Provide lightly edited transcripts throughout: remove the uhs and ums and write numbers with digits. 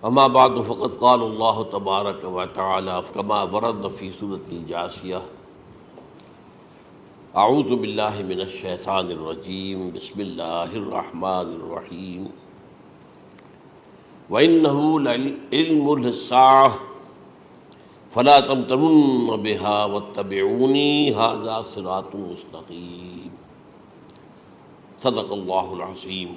اما بعد فقد قال اللہ تبارک و تعالی كما ورد فی سورۃ الجاثیہ اعوذ باللہ من الشیطان الرجیم بسم اللہ الرحمن الرحیم وَإِنَّهُ لَعِلْمٌ لِلسَّاعَةِ فَلَا تَمْتَرُنَّ بِهَا وَاتَّبِعُونِي هَذَا صِرَاطٌ مُسْتَقِيمٌ صدق اللہ العظیم۔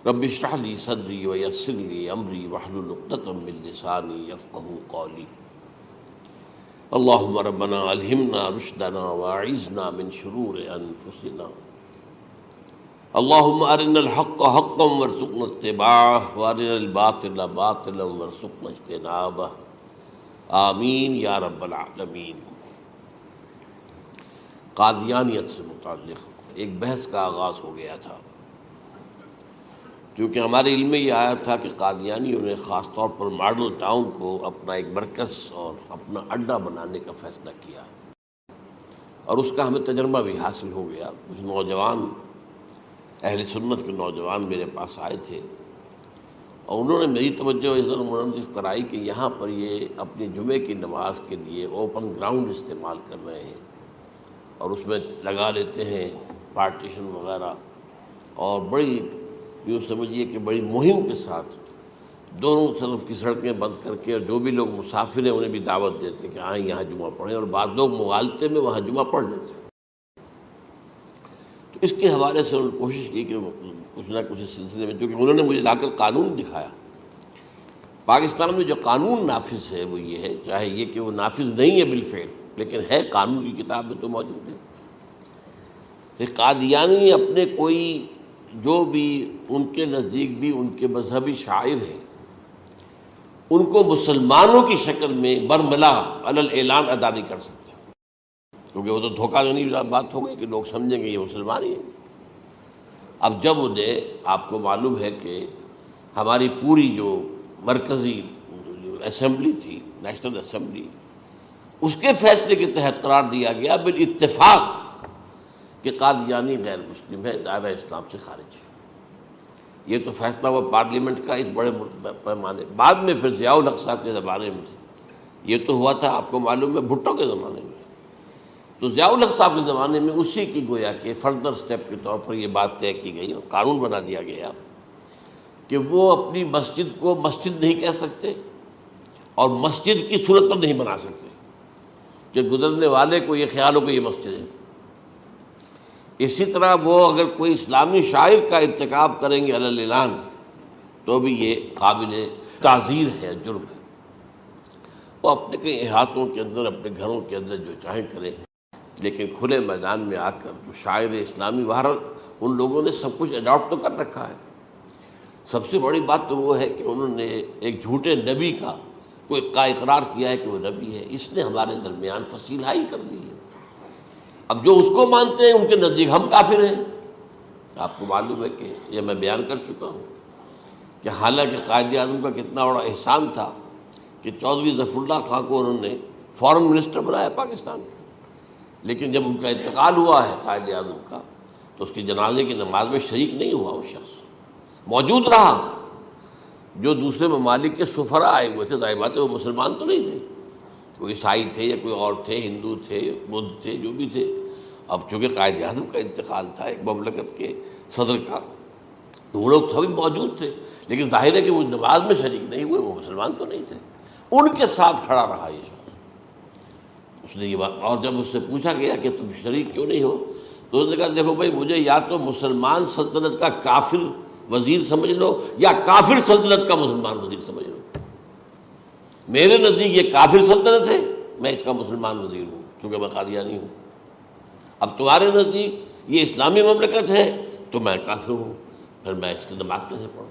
رب اشرح لی صدری ویسر لی امری واحلل عقدۃ من لسانی یفقہوا قولی۔ اللہم ربنا الہمنا رشدنا واعذنا من شرور انفسنا۔ اللہم ارنا الحق حقا وارزقنا اتباعہ وارنا الباطل باطلا وارزقنا اجتنابہ، آمین یا رب العالمین۔ قادیانیت سے متعلق ایک بحث کا آغاز ہو گیا تھا، کیونکہ ہمارے علم میں یہ آیا تھا کہ قادیانیوں نے خاص طور پر ماڈل ٹاؤن کو اپنا ایک مرکز اور اپنا اڈا بنانے کا فیصلہ کیا، اور اس کا ہمیں تجربہ بھی حاصل ہو گیا۔ کچھ نوجوان اہل سنت کے نوجوان میرے پاس آئے تھے اور انہوں نے میری توجہ اس طرح منصف کرائی کہ یہاں پر یہ اپنی جمعے کی نماز کے لیے اوپن گراؤنڈ استعمال کر رہے ہیں اور اس میں لگا لیتے ہیں پارٹیشن وغیرہ، اور بڑی یوں سمجھیے کہ بڑی مہم کے ساتھ دونوں طرف کی سڑکیں بند کر کے، اور جو بھی لوگ مسافر ہیں انہیں بھی دعوت دیتے ہیں کہ آئیں یہاں جمعہ پڑھیں، اور بعض لوگ مغالطے میں وہاں جمعہ پڑھ لیتے ہیں۔ تو اس کے حوالے سے انہوں نے کوشش کی کہ کچھ نہ کچھ اس سلسلے میں، کیونکہ انہوں نے مجھے لا کر قانون دکھایا۔ پاکستان میں جو قانون نافذ ہے وہ یہ ہے، چاہے یہ کہ وہ نافذ نہیں ہے بالفعل، لیکن ہے قانون کی کتاب میں تو موجود ہے، کہ قادیانی اپنے کوئی جو بھی ان کے نزدیک بھی ان کے مذہبی شاعر ہیں، ان کو مسلمانوں کی شکل میں برملا علی الاعلان ادا نہیں کر سکتے، کیونکہ وہ تو دھوکہ دینی بات ہو گئی کہ لوگ سمجھیں گے یہ مسلمان ہی ہیں۔ اب جب انہیں، آپ کو معلوم ہے کہ ہماری پوری جو مرکزی اسمبلی تھی، نیشنل اسمبلی، اس کے فیصلے کے تحت قرار دیا گیا بالاتفاق کہ قادیانی غیر مسلم ہے، دائرہ اسلام سے خارج ہے۔ یہ تو فیصلہ ہوا پارلیمنٹ کا اس بڑے پیمانے، بعد میں پھر ضیاء الحق صاحب کے زمانے میں یہ تو ہوا تھا، آپ کو معلوم ہے، بھٹو کے زمانے میں۔ تو ضیاء الحق صاحب کے زمانے میں اسی کی گویا کہ فردر سٹیپ کے طور پر یہ بات طے کی گئی اور قانون بنا دیا گیا کہ وہ اپنی مسجد کو مسجد نہیں کہہ سکتے اور مسجد کی صورت پر نہیں بنا سکتے کہ گزرنے والے کو یہ خیال ہو کہ یہ مسجد ہے۔ اسی طرح وہ اگر کوئی اسلامی شاعر کا ارتکاب کریں گے علی الاعلان تو بھی یہ قابل تعزیر ہے، جرم ہے۔ وہ اپنے کئی احاطوں کے اندر، اپنے گھروں کے اندر جو چاہیں کریں، لیکن کھلے میدان میں آ کر جو شاعر اسلامی بہرحال ان لوگوں نے سب کچھ اڈاپٹ تو کر رکھا ہے۔ سب سے بڑی بات تو وہ ہے کہ انہوں نے ایک جھوٹے نبی کا اقرار کیا ہے کہ وہ نبی ہے، اس نے ہمارے درمیان فصیل حائل کر دی ہے۔ اب جو اس کو مانتے ہیں ان کے نزدیک ہم کافر ہیں۔ آپ کو معلوم ہے کہ یہ میں بیان کر چکا ہوں کہ حالانکہ قائد اعظم کا کتنا بڑا احسان تھا کہ چودھری ظفر اللہ خان کو انہوں نے فارن منسٹر بنایا پاکستان کا، لیکن جب ان کا انتقال ہوا ہے قائد اعظم کا تو اس کی جنازے کی نماز میں شریک نہیں ہوا، وہ شخص موجود رہا۔ جو دوسرے ممالک کے سفراء آئے ہوئے تھے، ظاہر بات ہے وہ مسلمان تو نہیں تھے، کوئی عیسائی تھے یا کوئی اور تھے، ہندو تھے، بدھ تھے، جو بھی تھے۔ اب چونکہ قائد اعظم کا انتقال تھا ایک مملکت کے صدر کا، تو وہ لوگ سبھی موجود تھے، لیکن ظاہر ہے کہ وہ نماز میں شریک نہیں ہوئے، وہ مسلمان تو نہیں تھے۔ ان کے ساتھ کھڑا رہا یہ شخص۔ اس نے یہ بات، اور جب اس سے پوچھا گیا کہ تم شریک کیوں نہیں ہو تو اس نے کہا دیکھو بھائی، مجھے یا تو مسلمان سلطنت کا کافر وزیر سمجھ لو یا کافر سلطنت کا مسلمان وزیر سمجھ لو۔ میرے نزدیک یہ کافر سلطنت ہے، میں اس کا مسلمان وزیر ہوں کیونکہ میں قادیانی ہوں۔ اب تمہارے نزدیک یہ اسلامی مملکت ہے تو میں کافر ہوں، پھر میں اس کی نماز کیسے پڑھوں؟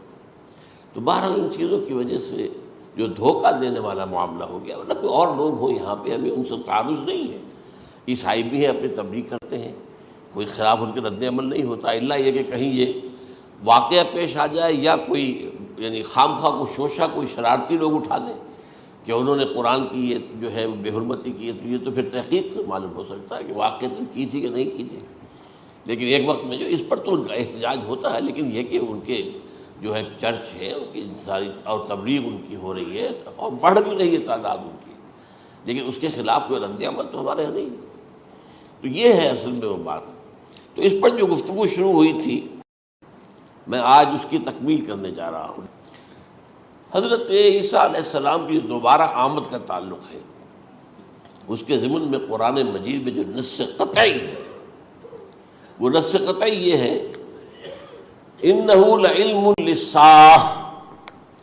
تو بہرحال ان چیزوں کی وجہ سے جو دھوکہ دینے والا معاملہ ہو گیا، ورنہ کوئی اور لوگ ہوں یہاں پہ، ہمیں ان سے تعارض نہیں ہے۔ عیسائی بھی ہیں، اپنی تبلیغ کرتے ہیں، کوئی خلاف ان کے رد عمل نہیں ہوتا، الا یہ کہ کہیں یہ واقعہ پیش آ جائے یا کوئی یعنی خام خواہ کو شوشہ کوئی شرارتی لوگ اٹھا لیں کہ انہوں نے قرآن کی یہ جو ہے بے حرمتی کی ہے، تو یہ تو پھر تحقیق سے معلوم ہو سکتا ہے کہ واقعتاً کی تھی کہ نہیں کی تھی۔ لیکن ایک وقت میں جو اس پر تو ان کا احتجاج ہوتا ہے، لیکن یہ کہ ان کے جو ہے چرچ ہے ان کی ساری اور تبلیغ ان کی ہو رہی ہے اور بڑھ بھی رہی ہے تعداد ان کی، لیکن اس کے خلاف کوئی رد عمل تو ہمارے یہاں نہیں۔ تو یہ ہے اصل میں وہ بات۔ تو اس پر جو گفتگو شروع ہوئی تھی میں آج اس کی تکمیل کرنے جا رہا ہوں۔ حضرت عیسیٰ علیہ السلام کی دوبارہ آمد کا تعلق ہے، اس کے ضمن میں قرآن مجید میں جو نص قطعی ہے وہ نص قطعی یہ ہے اِنَّهُ لَعِلْمٌ لِلسَّاعَةِ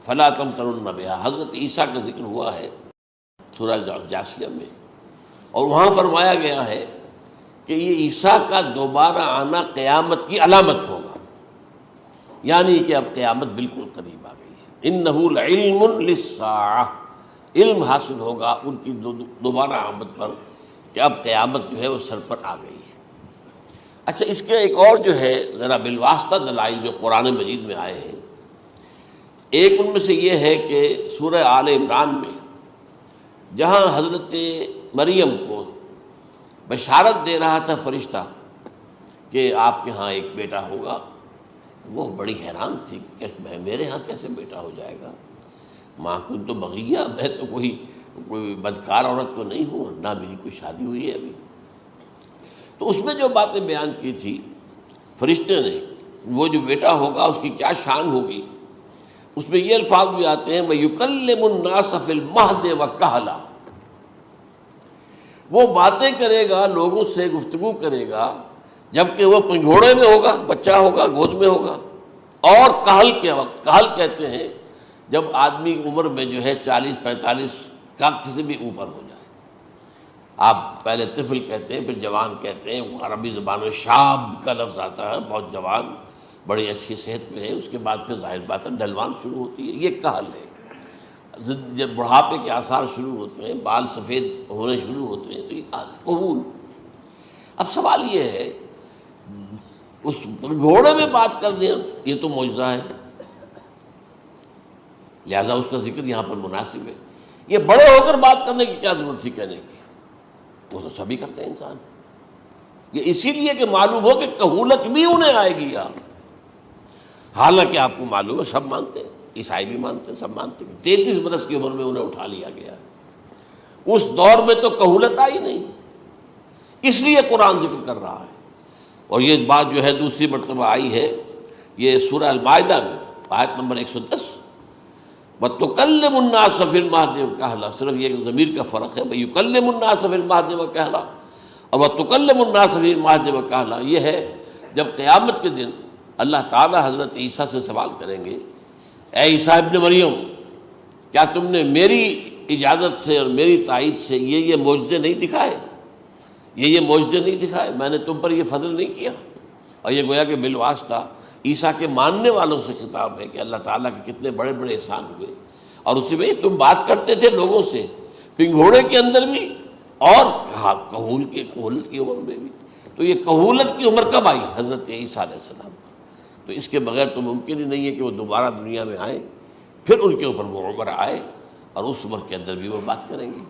فَلَا تَمْتَرُنَّ بِهَا۔ حضرت عیسیٰ کا ذکر ہوا ہے سورہ جاسیہ میں، اور وہاں فرمایا گیا ہے کہ یہ عیسیٰ کا دوبارہ آنا قیامت کی علامت ہوگا، یعنی کہ اب قیامت بالکل قریب آ گئی ہے۔ اِنَّهُ لَعِلْمٌ لِلسَّاعَةِ، علم حاصل ہوگا ان کی دوبارہ آمد پر کہ اب قیامت جو ہے وہ سر پر آ گئی ہے۔ اچھا، اس کے ایک اور جو ہے ذرا بالواسطہ دلائل جو قرآن مجید میں آئے ہیں، ایک ان میں سے یہ ہے کہ سورہ آل عمران میں جہاں حضرت مریم کو بشارت دے رہا تھا فرشتہ کہ آپ کے ہاں ایک بیٹا ہوگا، وہ بڑی حیران تھی کہ میرے ہاں کیسے بیٹا ہو جائے گا، ماں کو تو بغیہ، میں تو کوئی بدکار عورت تو نہیں ہوں، نہ میری کوئی شادی ہوئی ہے ابھی۔ تو اس میں جو باتیں بیان کی تھی فرشتے نے، وہ جو بیٹا ہوگا اس کی کیا شان ہوگی، اس میں یہ الفاظ بھی آتے ہیں وَيُكَلِّمُ النَّاسَ فِي الْمَهْدِ وَكَهْلًا، وہ باتیں کرے گا، لوگوں سے گفتگو کرے گا جبکہ وہ پنگھوڑے میں ہوگا، بچہ ہوگا، گود میں ہوگا، اور کہل کے وقت، کہل کہتے ہیں جب آدمی کی عمر میں جو ہے 40-45 کا کسی بھی اوپر ہو جائے، آپ پہلے طفل کہتے ہیں پھر جوان کہتے ہیں، عربی زبان میں شاب کا لفظ آتا ہے، بہت جوان، بڑی اچھی صحت میں ہے، اس کے بعد پھر ظاہر بات ہے ڈلوان شروع ہوتی ہے، یہ کہل ہے۔ جب بڑھاپے کے آثار شروع ہوتے ہیں، بال سفید ہونے شروع ہوتے ہیں، تو یہ کہل ہے، قبول۔ اب سوال یہ ہے اس گھوڑے میں بات کر دیں، یہ تو معجزہ ہے، لہذا اس کا ذکر یہاں پر مناسب ہے۔ یہ بڑے ہو کر بات کرنے کی کیا ضرورت تھی کہنے کی، وہ تو سبھی کرتے ہیں انسان، یہ اسی لیے کہ معلوم ہو کہ کہولت بھی انہیں آئے گی یار، حالانکہ آپ کو معلوم ہے سب مانتے ہیں، عیسائی بھی مانتے ہیں، سب مانتے ہیں، 33 برس کی عمر میں انہیں اٹھا لیا گیا ہے، اس دور میں تو کہولت آئی نہیں، اس لیے قرآن ذکر کر رہا ہے۔ اور یہ بات جو ہے دوسری مرتبہ آئی ہے یہ سورہ المائدہ میں آیت نمبر 110 وَتُكَلِّمُ النَّاسَ فِي الْمَهْدِ وَكَهْلًا، صرف یہ ضمیر کا فرق ہے، وَيُكَلِّمُ النَّاسَ فِي الْمَهْدِ وَكَهْلًا، اور وَتُكَلِّمُ النَّاسَ فِي الْمَهْدِ وَكَهْلًا یہ ہے جب قیامت کے دن اللہ تعالیٰ حضرت عیسیٰ سے سوال کریں گے، اے عیسیٰ ابن مریم، کیا تم نے میری اجازت سے اور میری تائید سے یہ معجزے نہیں دکھائے، یہ معجزے نہیں دکھائے، میں نے تم پر یہ فضل نہیں کیا؟ اور یہ گویا کہ بالواسطہ عیسیٰ کے ماننے والوں سے خطاب ہے کہ اللہ تعالیٰ کے کتنے بڑے بڑے احسان ہوئے، اور اسی میں تم بات کرتے تھے لوگوں سے پنگھوڑے کے اندر بھی اور کہولت کی عمر میں بھی، تو یہ کہولت کی عمر کب آئی؟ حضرت عیسیٰ علیہ السلام۔ تو اس کے بغیر تو ممکن ہی نہیں ہے کہ وہ دوبارہ دنیا میں آئیں، پھر ان کے اوپر وہ عمر آئے اور اس عمر کے اندر بھی وہ بات کریں گے۔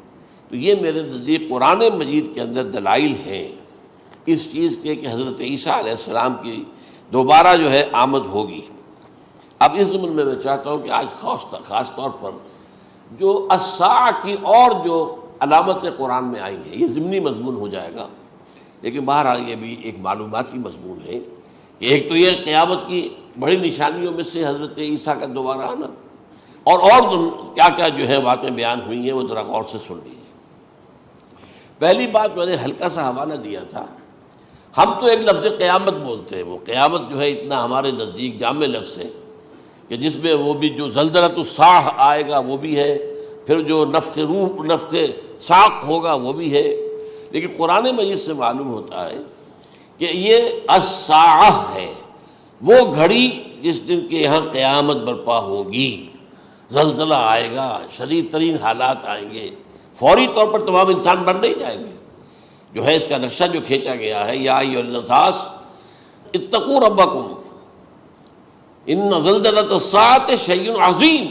تو یہ میرے نزدیک قرآن مجید کے اندر دلائل ہیں اس چیز کے کہ حضرت عیسیٰ علیہ السلام کی دوبارہ جو ہے آمد ہوگی۔ اب اس ضمن میں چاہتا ہوں کہ آج خاص طور پر جو الساعہ کی اور جو علامتیں قرآن میں آئی ہیں، یہ ضمنی مضمون ہو جائے گا، لیکن بہرحال یہ بھی ایک معلوماتی مضمون ہے کہ ایک تو یہ قیامت کی بڑی نشانیوں میں سے حضرت عیسیٰ کا دوبارہ آنا، اور کیا کیا جو ہے باتیں بیان ہوئی ہیں وہ ذرا غور سے سن لیجیے۔ پہلی بات میں نے ہلکا سا حوالہ دیا تھا، ہم تو ایک لفظ قیامت بولتے ہیں، وہ قیامت جو ہے اتنا ہمارے نزدیک جامع لفظ ہے کہ جس میں وہ بھی جو زلزلۃ الساعہ آئے گا وہ بھی ہے، پھر جو نفخ روح نفخ ساق ہوگا وہ بھی ہے، لیکن قرآن مجید سے معلوم ہوتا ہے کہ یہ الساعہ ہے، وہ گھڑی جس دن کے یہاں قیامت برپا ہوگی، زلزلہ آئے گا، شدید ترین حالات آئیں گے، فوری طور پر تمام انسان مر نہیں جائیں گے۔ جو ہے اس کا نقشہ جو کھینچا گیا ہے، یا ایھا الناس اتقوا ربکم ان زلزلۃ الساعۃ شیء عظیم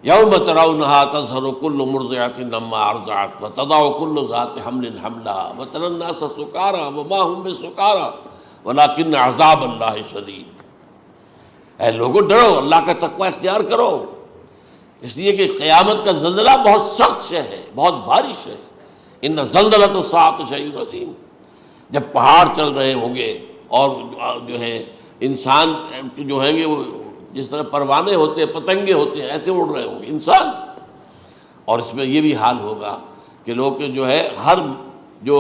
یوم ترونھا تذہل کل مرضعۃ عما ارضعت وتضع کل ذات حمل حملھا وتری الناس سکارى وما هم بسکارى ولکن عذاب اللہ شدید۔ اے لوگوں ڈرو، اللہ کا تقوی اختیار کرو، اس لیے کہ قیامت کا زلزلہ بہت سخت شے ہے، بہت بھاری شے ہے۔ ان زلزلۃ الساعۃ شیء عظیم، جب پہاڑ چل رہے ہوں گے اور جو ہے انسان جو ہیں گے وہ جس طرح پروانے ہوتے ہیں، پتنگے ہوتے ہیں، ایسے اڑ رہے ہوں گے انسان، اور اس میں یہ بھی حال ہوگا کہ لوگ جو ہے ہر جو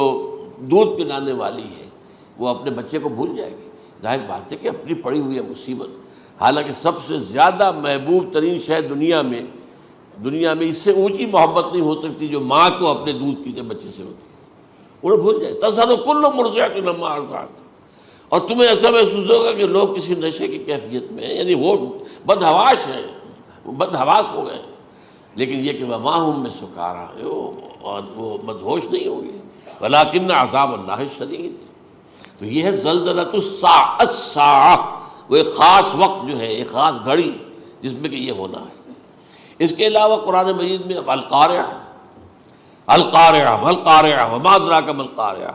دودھ پلانے والی ہے وہ اپنے بچے کو بھول جائے گی۔ ظاہر بات ہے کہ اپنی پڑی ہوئی ہے مصیبت، حالانکہ سب سے زیادہ محبوب ترین شے دنیا میں اس سے اونچی محبت نہیں ہو سکتی جو ماں کو اپنے دودھ پیتے بچے سے ہوتی ہے، انہیں بھول جائے۔ تذہل کل مرضعۃ عما ارضعت، اور تمہیں ایسا محسوس ہوگا کہ لوگ کسی نشے کی کیفیت میں ہیں، یعنی وہ بدحواش ہیں، بدحواس ہو گئے، لیکن یہ کہ وما ہم بسکارى، اور وہ مدہوش نہیں ہوں گے، ولکن عذاب اللہ شدید۔ تو یہ ہے زلزلۃ الساعہ، وہ ایک خاص وقت جو ہے، ایک خاص گھڑی جس میں کہ یہ ہونا ہے۔ اس کے علاوہ قرآن مجید میں القارعہ، القارعہ مالقارعہ وما ادراک ما القارعہ،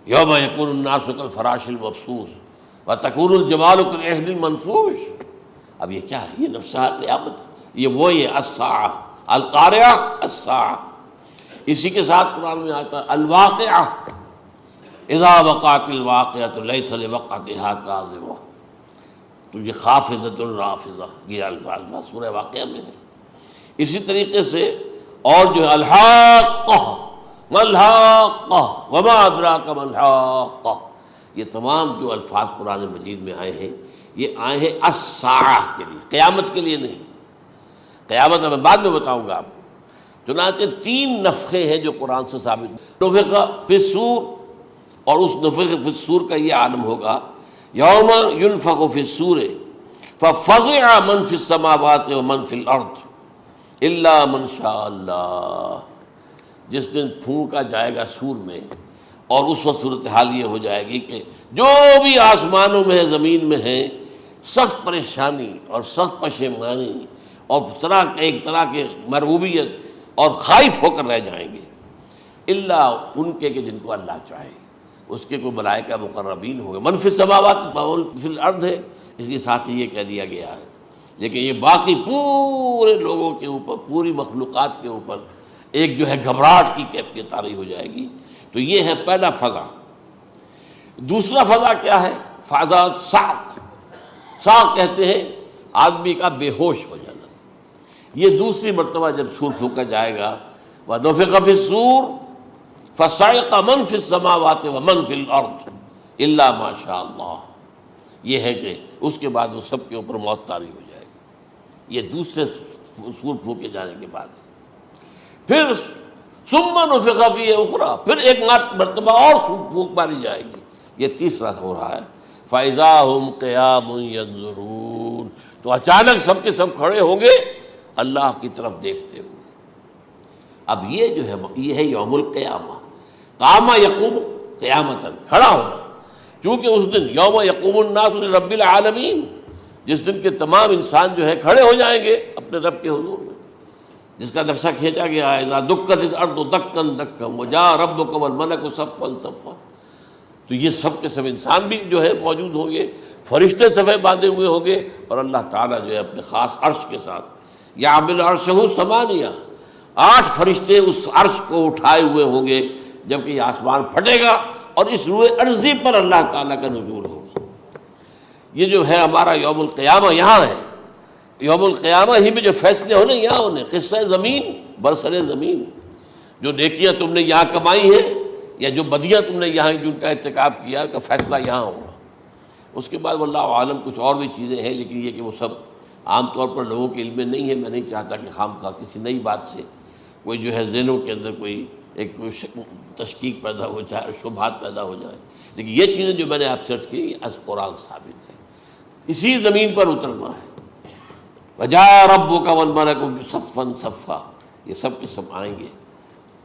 یوم یکون الناس کالفراش المبثوث وتکون الجبال کالعہن المنفوش۔ اب یہ کیا ہے؟ یہ نقشہ قیامت، یہ الساعہ، القارعہ الساعہ۔ اسی کے ساتھ قرآن میں آتا ہے الواقعہ، اذا وقعت الواقعۃ لیس لوقعتها کاذبہ، تو یہ خافضۃ رافضہ، یہ الفاظ سورہ واقعہ میں ہے۔ اسی طریقے سے اور جو ہے الحاقہ، ما الحاقہ وما ادراک ما الحاقہ، یہ تمام جو الفاظ قرآن مجید میں آئے ہیں یہ آئے ہیں الساعہ کے لیے، قیامت کے لیے نہیں۔ قیامت میں بعد میں بتاؤں گا آپ کو۔ چنانچہ 3 نفخے ہیں جو قرآن سے ثابت، نفخ فی الصور، اور اس نفخ فی الصور کا یہ عالم ہوگا یوم ینفخ فی الصور ففزع من فی السماوات ومن فی الارض الا من شاء اللہ، جس دن پھونکا جائے گا سور میں، اور اس وقت صورتحال یہ ہو جائے گی کہ جو بھی آسمانوں میں ہے، زمین میں ہے، سخت پریشانی اور سخت پشیمانی اور ایک طرح کے مرعوبیت اور خائف ہو کر رہ جائیں گے، الا ان کے کہ جن کو اللہ چاہے، اس کے کوئی ملائکہ مقربین ہوں گے۔ من فی السماوات فی الارض ہے، اس کے ساتھ ہی یہ کہہ دیا گیا ہے، لیکن یہ باقی پورے لوگوں کے اوپر، پوری مخلوقات کے اوپر ایک جو ہے گھبراہٹ کی کیفیت طاری ہو جائے گی۔ تو یہ ہے پہلا فضا۔ دوسرا فضا کیا ہے؟ فضا صعق، صعق کہتے ہیں آدمی کا بے ہوش ہو جانا۔ یہ دوسری مرتبہ جب سور پھونکا جائے گا، وَنُفِخَ فِي الصُّورِ فَصَعِقَ مَن فِي السَّمَاوَاتِ وَمَن فِي الْأَرْضِ إِلَّا مَا شَاءَ اللَّهُ، یہ ہے کہ اس کے بعد وہ سب کے اوپر موت طاری ہو جائے گی۔ یہ دوسرے سور پھونکے جانے کے بعد ہے۔ پھر ثُمَّ نُفِخَ فِيهِ أُخْرَى، پھر ایک مرتبہ اور پھونک ماری جائے گی، یہ تیسرا ہو رہا ہے۔ فَإِذَا هُمْ قِيَامٌ يَنظُرُونَ، تو اچانک سب کے سب کھڑے ہوں گے اللہ کی طرف دیکھتے ہوئے۔ اب یہ جو ہے یہ ہے یوم القیامہ، قام یقوم قیامتاً، کھڑا ہونا، کیونکہ اس دن یوم یقوم الناس لرب العالمین، جس دن کے تمام انسان جو ہے کھڑے ہو جائیں گے اپنے رب کے حضور میں، جس کا نقشہ کھینچا گیا ہے اذا دکت الارض دکا دکا وجاء ربک والملک صفا صفا۔ تو یہ سب کے سب انسان بھی جو ہے موجود ہوں گے، فرشتے صفے باندھے ہوئے ہوں گے، اور اللہ تعالیٰ جو ہے اپنے خاص عرش کے ساتھ، یحمل عرشہ ثمانیہ، 8 فرشتے اس عرش کو اٹھائے ہوئے ہوں گے، جبکہ یہ آسمان پھٹے گا اور اس روئے ارضی پر اللہ تعالیٰ کا نزول ہوگا۔ یہ جو ہے ہمارا یوم القیامہ یہاں ہے، یوم القیامہ ہی میں جو فیصلے ہونے یہاں ہونے، قصہ زمین برسر زمین، جو نیکیاں تم نے یہاں کمائی ہیں یا جو بدیاں تم نے یہاں جن کا ارتکاب کیا کا فیصلہ یہاں ہوگا۔ اس کے بعد واللہ عالم کچھ اور بھی چیزیں ہیں، لیکن یہ کہ وہ سب عام طور پر لوگوں کے علم میں نہیں ہے۔ میں نہیں چاہتا کہ خام خواہ کسی نئی بات سے کوئی جو ہے ذہنوں کے اندر کوئی ایک تشکیک پیدا ہو جائے اور شبہات پیدا ہو جائے، لیکن یہ چیزیں جو میں نے آپ سرچ کی از قرآن ثابت ہے، اسی زمین پر اترنا ہے۔ وجاء ربک والملک صفا صفا، یہ سب کے سب آئیں گے،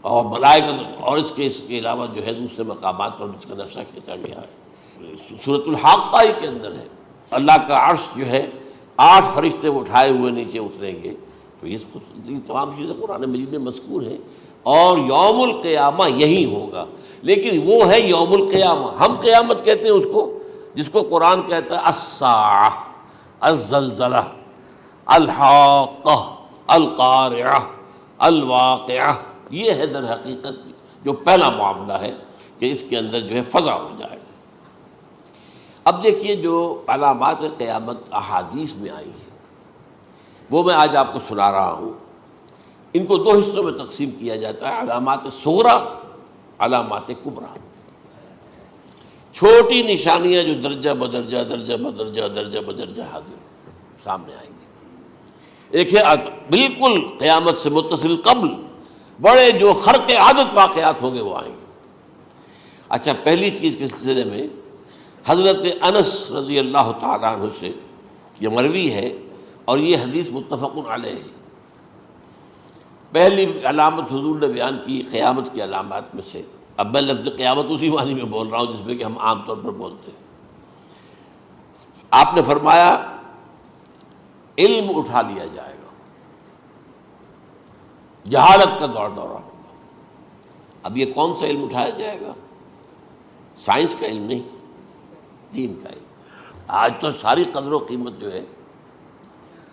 اور ملائکہ، اور اس کے علاوہ جو ہے دوسرے مقامات پر جس کا نقشہ کھینچا گیا ہے سورۃ الحاقہ ہی کے اندر ہے۔ اللہ کا عرش جو ہے 8 فرشتے اٹھائے ہوئے نیچے اتریں گے۔ تو یہ تمام چیزیں قرآن مجید میں مذکور ہیں، اور یوم القیامہ یہی ہوگا، لیکن وہ ہے یوم القیامہ۔ ہم قیامت کہتے ہیں اس کو جس کو قرآن کہتا ہے الساعہ، الزلزلہ، الحاقہ، القارعہ، الواقعہ، یہ ہے در حقیقت جو پہلا معاملہ ہے کہ اس کے اندر جو ہے فضا ہو جائے۔ اب دیکھیے جو علامات قیامت احادیث میں آئی ہیں وہ میں آج آپ کو سنا رہا ہوں۔ ان کو دو حصوں میں تقسیم کیا جاتا ہے، علامات صغریٰ، علامات کبریٰ۔ چھوٹی نشانیاں جو درجہ بدرجہ درجہ بدرجہ درجہ بدرجہ حاضر سامنے آئیں گے۔ ایک ہے بالکل قیامت سے متصل قبل بڑے جو خرق عادت واقعات ہوں گے وہ آئیں گے۔ اچھا، پہلی چیز کے سلسلے میں حضرت انس رضی اللہ تعالیٰ عنہ سے یہ مروی ہے اور یہ حدیث متفق علیہ ہے۔ پہلی علامت حضور نے بیان کی قیامت کی علامات میں سے، اب میں لفظ قیامت اسی معنی میں بول رہا ہوں جس میں کہ ہم عام طور پر بولتے ہیں۔ آپ نے فرمایا علم اٹھا لیا جائے گا، جہالت کا دورہ ہوگا۔ اب یہ کون سا علم اٹھایا جائے گا؟ سائنس کا علم نہیں، دین کا علم۔ آج تو ساری قدر و قیمت جو ہے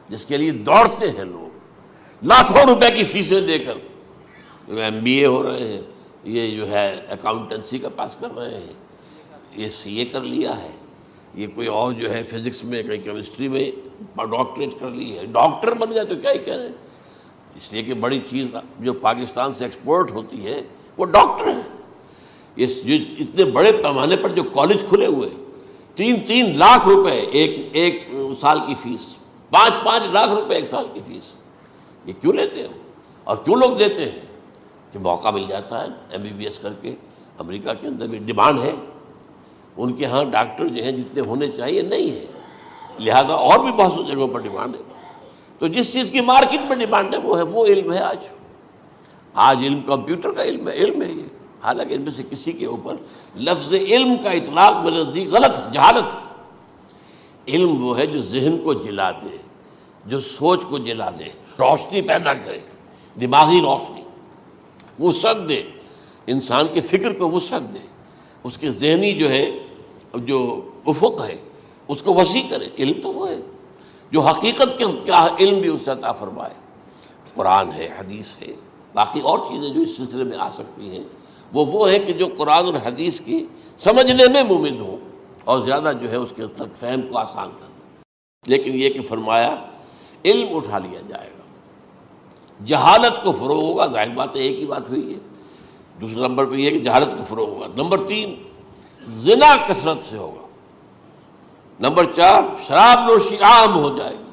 جس کے لیے دوڑتے ہیں لوگ، لاکھوں روپے کی فیسیں دے کر ایم بی اے ہو رہے ہیں، یہ جو ہے اکاؤنٹنسی کا پاس کر رہے ہیں، یہ سی اے کر لیا ہے، یہ کوئی اور جو ہے فزکس میں کہیں کیمسٹری میں ڈاکٹریٹ کر لی ہے، ڈاکٹر بن گیا تو کیا ہی کہہ رہے ہیں۔ اس لیے کہ بڑی چیز جو پاکستان سے ایکسپورٹ ہوتی ہے وہ ڈاکٹر ہیں۔ جو اتنے بڑے پیمانے پر جو کالج کھلے ہوئے، 3 لاکھ روپے ایک سال کی فیس، 5 لاکھ روپے ایک سال کی فیس، یہ کیوں لیتے ہیں اور کیوں لوگ دیتے ہیں؟ کہ موقع مل جاتا ہے ایم بی بی ایس کر کے۔ امریکہ کے اندر بھی ڈیمانڈ ہے، ان کے ہاں ڈاکٹر جو ہیں جتنے ہونے چاہیے نہیں ہے، لہذا اور بھی بہت سی جگہوں پر ڈیمانڈ ہے۔ تو جس چیز کی مارکیٹ میں ڈیمانڈ ہے وہ علم ہے۔ آج علم کمپیوٹر کا علم ہے یہ، حالانکہ ان میں سے کسی کے اوپر لفظ علم کا اطلاق میرے نزدیک غلط ہے، جہالت ہے۔ علم وہ ہے جو ذہن کو جلا دے، جو سوچ کو جلا دے، روشنی پیدا کرے، دماغی روشنی، وسعت دے، انسان کے فکر کو وسعت دے، اس کے ذہنی جو ہے جو افق ہے اس کو وسیع کرے۔ علم تو وہ ہے جو حقیقت کے کیا علم بھی اس سے عطا فرمائے۔ قرآن ہے، حدیث ہے، باقی اور چیزیں جو اس سلسلے میں آ سکتی ہیں وہ ہے کہ جو قرآن اور حدیث کی سمجھنے میں مومن ہوں اور زیادہ جو ہے اس کے تک فہم کو آسان کر دیں۔ لیکن یہ کہ فرمایا علم اٹھا لیا جائے گا، جہالت کو فروغ ہوگا۔ ظاہر بات ہے، ایک ہی بات ہوئی ہے۔ دوسرے نمبر پہ یہ ہے کہ جہالت کو فروغ ہوگا۔ نمبر 3 زنا کثرت سے ہوگا۔ نمبر 4 شراب نوشی عام ہو جائے گی۔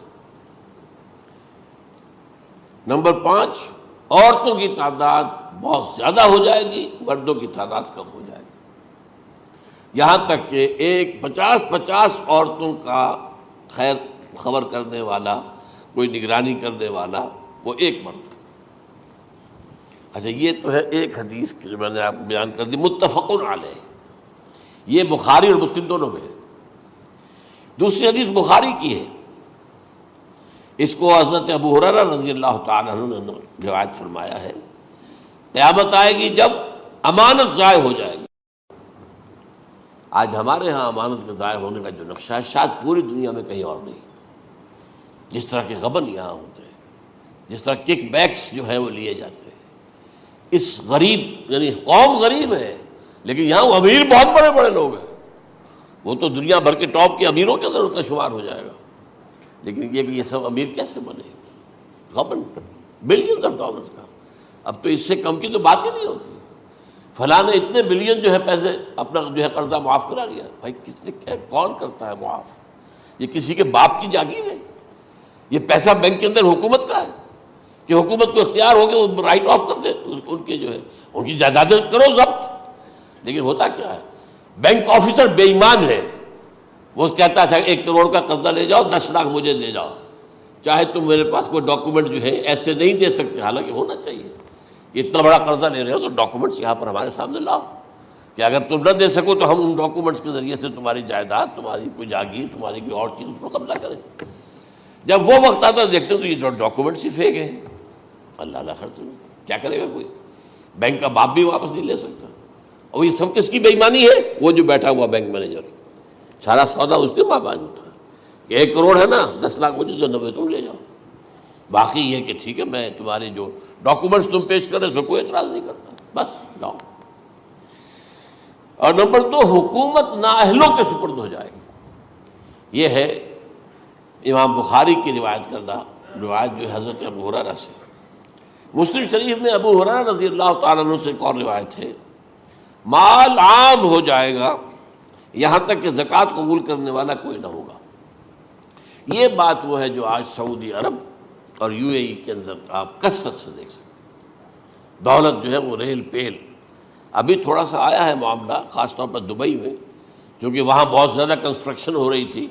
نمبر 5 عورتوں کی تعداد بہت زیادہ ہو جائے گی، مردوں کی تعداد کم ہو جائے گی، یہاں تک کہ 50 عورتوں کا خیر خبر کرنے والا، کوئی نگرانی کرنے والا، وہ ایک مرد۔ اچھا، یہ تو ہے ایک حدیث جو میں نے آپ کو بیان کر دی، متفق علیہ، یہ بخاری اور مسلم دونوں میں ہے۔ دوسری حدیث بخاری کی ہے، اس کو حضرت ابو ہریرہ رضی اللہ تعالیٰ عنہ نے روایت فرمایا ہے، قیامت آئے گی جب امانت ضائع ہو جائے گی۔ آج ہمارے ہاں امانت کے ضائع ہونے کا جو نقشہ ہے شاید پوری دنیا میں کہیں اور نہیں۔ جس طرح کے غبن یہاں ہوتے ہیں، جس طرح کک بیکس جو ہے وہ لیے جاتے ہیں، اس غریب یعنی قوم غریب ہے لیکن یہاں وہ امیر بہت بڑے بڑے لوگ ہیں، وہ تو دنیا بھر کے ٹاپ کے امیروں کے اندر اس کا شمار ہو جائے گا۔ لیکن یہ کہ یہ سب امیر کیسے بنے؟ غبن بلین آف ڈالرز کا، اب تو اس سے کم کی تو بات ہی نہیں ہوتی۔ فلاں نے اتنے بلین جو ہے پیسے اپنا جو ہے قرضہ معاف کرا لیا۔ بھائی کس نے کیا، کون کرتا ہے معاف؟ یہ کسی کے باپ کی جاگیر ہے؟ یہ پیسہ بینک کے اندر حکومت کا ہے کہ حکومت کو اختیار ہو کے وہ رائٹ آف کر دے ان کے جو ہے ان کی جائیدادیں کرو ضبط۔ لیکن ہوتا کیا ہے، بینک آفیسر بے ایمان ہے، وہ کہتا تھا 1 کروڑ کا قرضہ لے جاؤ، 10 لاکھ مجھے دے جاؤ، چاہے تم میرے پاس کوئی ڈاکومنٹ جو ہے ایسے نہیں دے سکتے، حالانکہ ہونا چاہیے کہ اتنا بڑا قرضہ لے رہے ہو تو ڈاکومنٹس یہاں پر ہمارے سامنے لاؤ کہ اگر تم نہ دے سکو تو ہم ان ڈاکومنٹس کے ذریعے سے تمہاری جائیداد، تمہاری کوئی جاگیر، تمہاری کوئی اور چیز اس کو قبضہ کریں۔ جب وہ وقت آتا ہے دیکھتے ہیں تو یہ ڈاکومنٹس ہی فیک ہیں۔ اللہ اللہ خرچ کیا کرے گا کوئی؟ بینک کا باپ بھی واپس نہیں لے سکتا۔ اور یہ سب کس کی بے ایمانی ہے؟ وہ جو بیٹھا ہوا بینک مینیجر، سارا سودا اس کے مابین ہوتا ہے۔ کہ 1 کروڑ ہے نا، 10 لاکھ مجھے، 90 تم لے جاؤ، باقی یہ کہ ٹھیک ہے میں تمہارے جو ڈاکومنٹس تم پیش کر رہے اس میں کوئی اعتراض نہیں کرتا، بس جاؤ۔ اور نمبر 2، حکومت نااہلوں کے سپرد ہو جائے گی۔ یہ ہے امام بخاری کی روایت کردہ روایت جو حضرت ابو ہریرہ سے۔ مسلم شریف میں ابو ہریرہ رضی اللہ تعالیٰ عنہ سے ایک اور روایت ہے، مال عام ہو جائے گا یہاں تک کہ زکوٰۃ قبول کرنے والا کوئی نہ ہوگا۔ یہ بات وہ ہے جو آج سعودی عرب اور UAE کے اندر آپ کثرت سے دیکھ سکتے ہیں۔ دولت جو ہے وہ ریل پیل، ابھی تھوڑا سا آیا ہے معاملہ خاص طور پر دبئی میں، کیونکہ وہاں بہت زیادہ کنسٹرکشن ہو رہی تھی،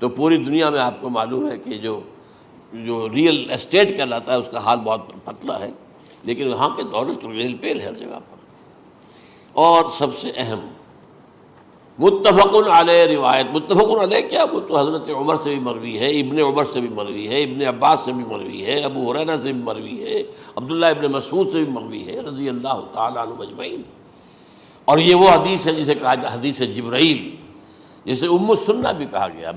تو پوری دنیا میں آپ کو معلوم ہے کہ جو ریئل اسٹیٹ کہلاتا ہے اس کا حال بہت پتلا ہے، لیکن وہاں کے دولت ریل پیل ہے ہر جگہ پر۔ اور سب سے اہم متفق علیہ روایت، متفق علیہ کیا، وہ تو حضرت عمر سے بھی مروی ہے، ابن عمر سے بھی مروی ہے، ابن عباس سے بھی مروی ہے، ابو ہریرہ سے بھی مروی ہے، عبداللہ ابن مسعود سے بھی مروی ہے رضی اللہ تعالیٰ عنہ اجمعین۔ اور یہ وہ حدیث ہے جسے کہا جائے حدیث جبرائیل، جسے ام السنہ بھی کہا گیا۔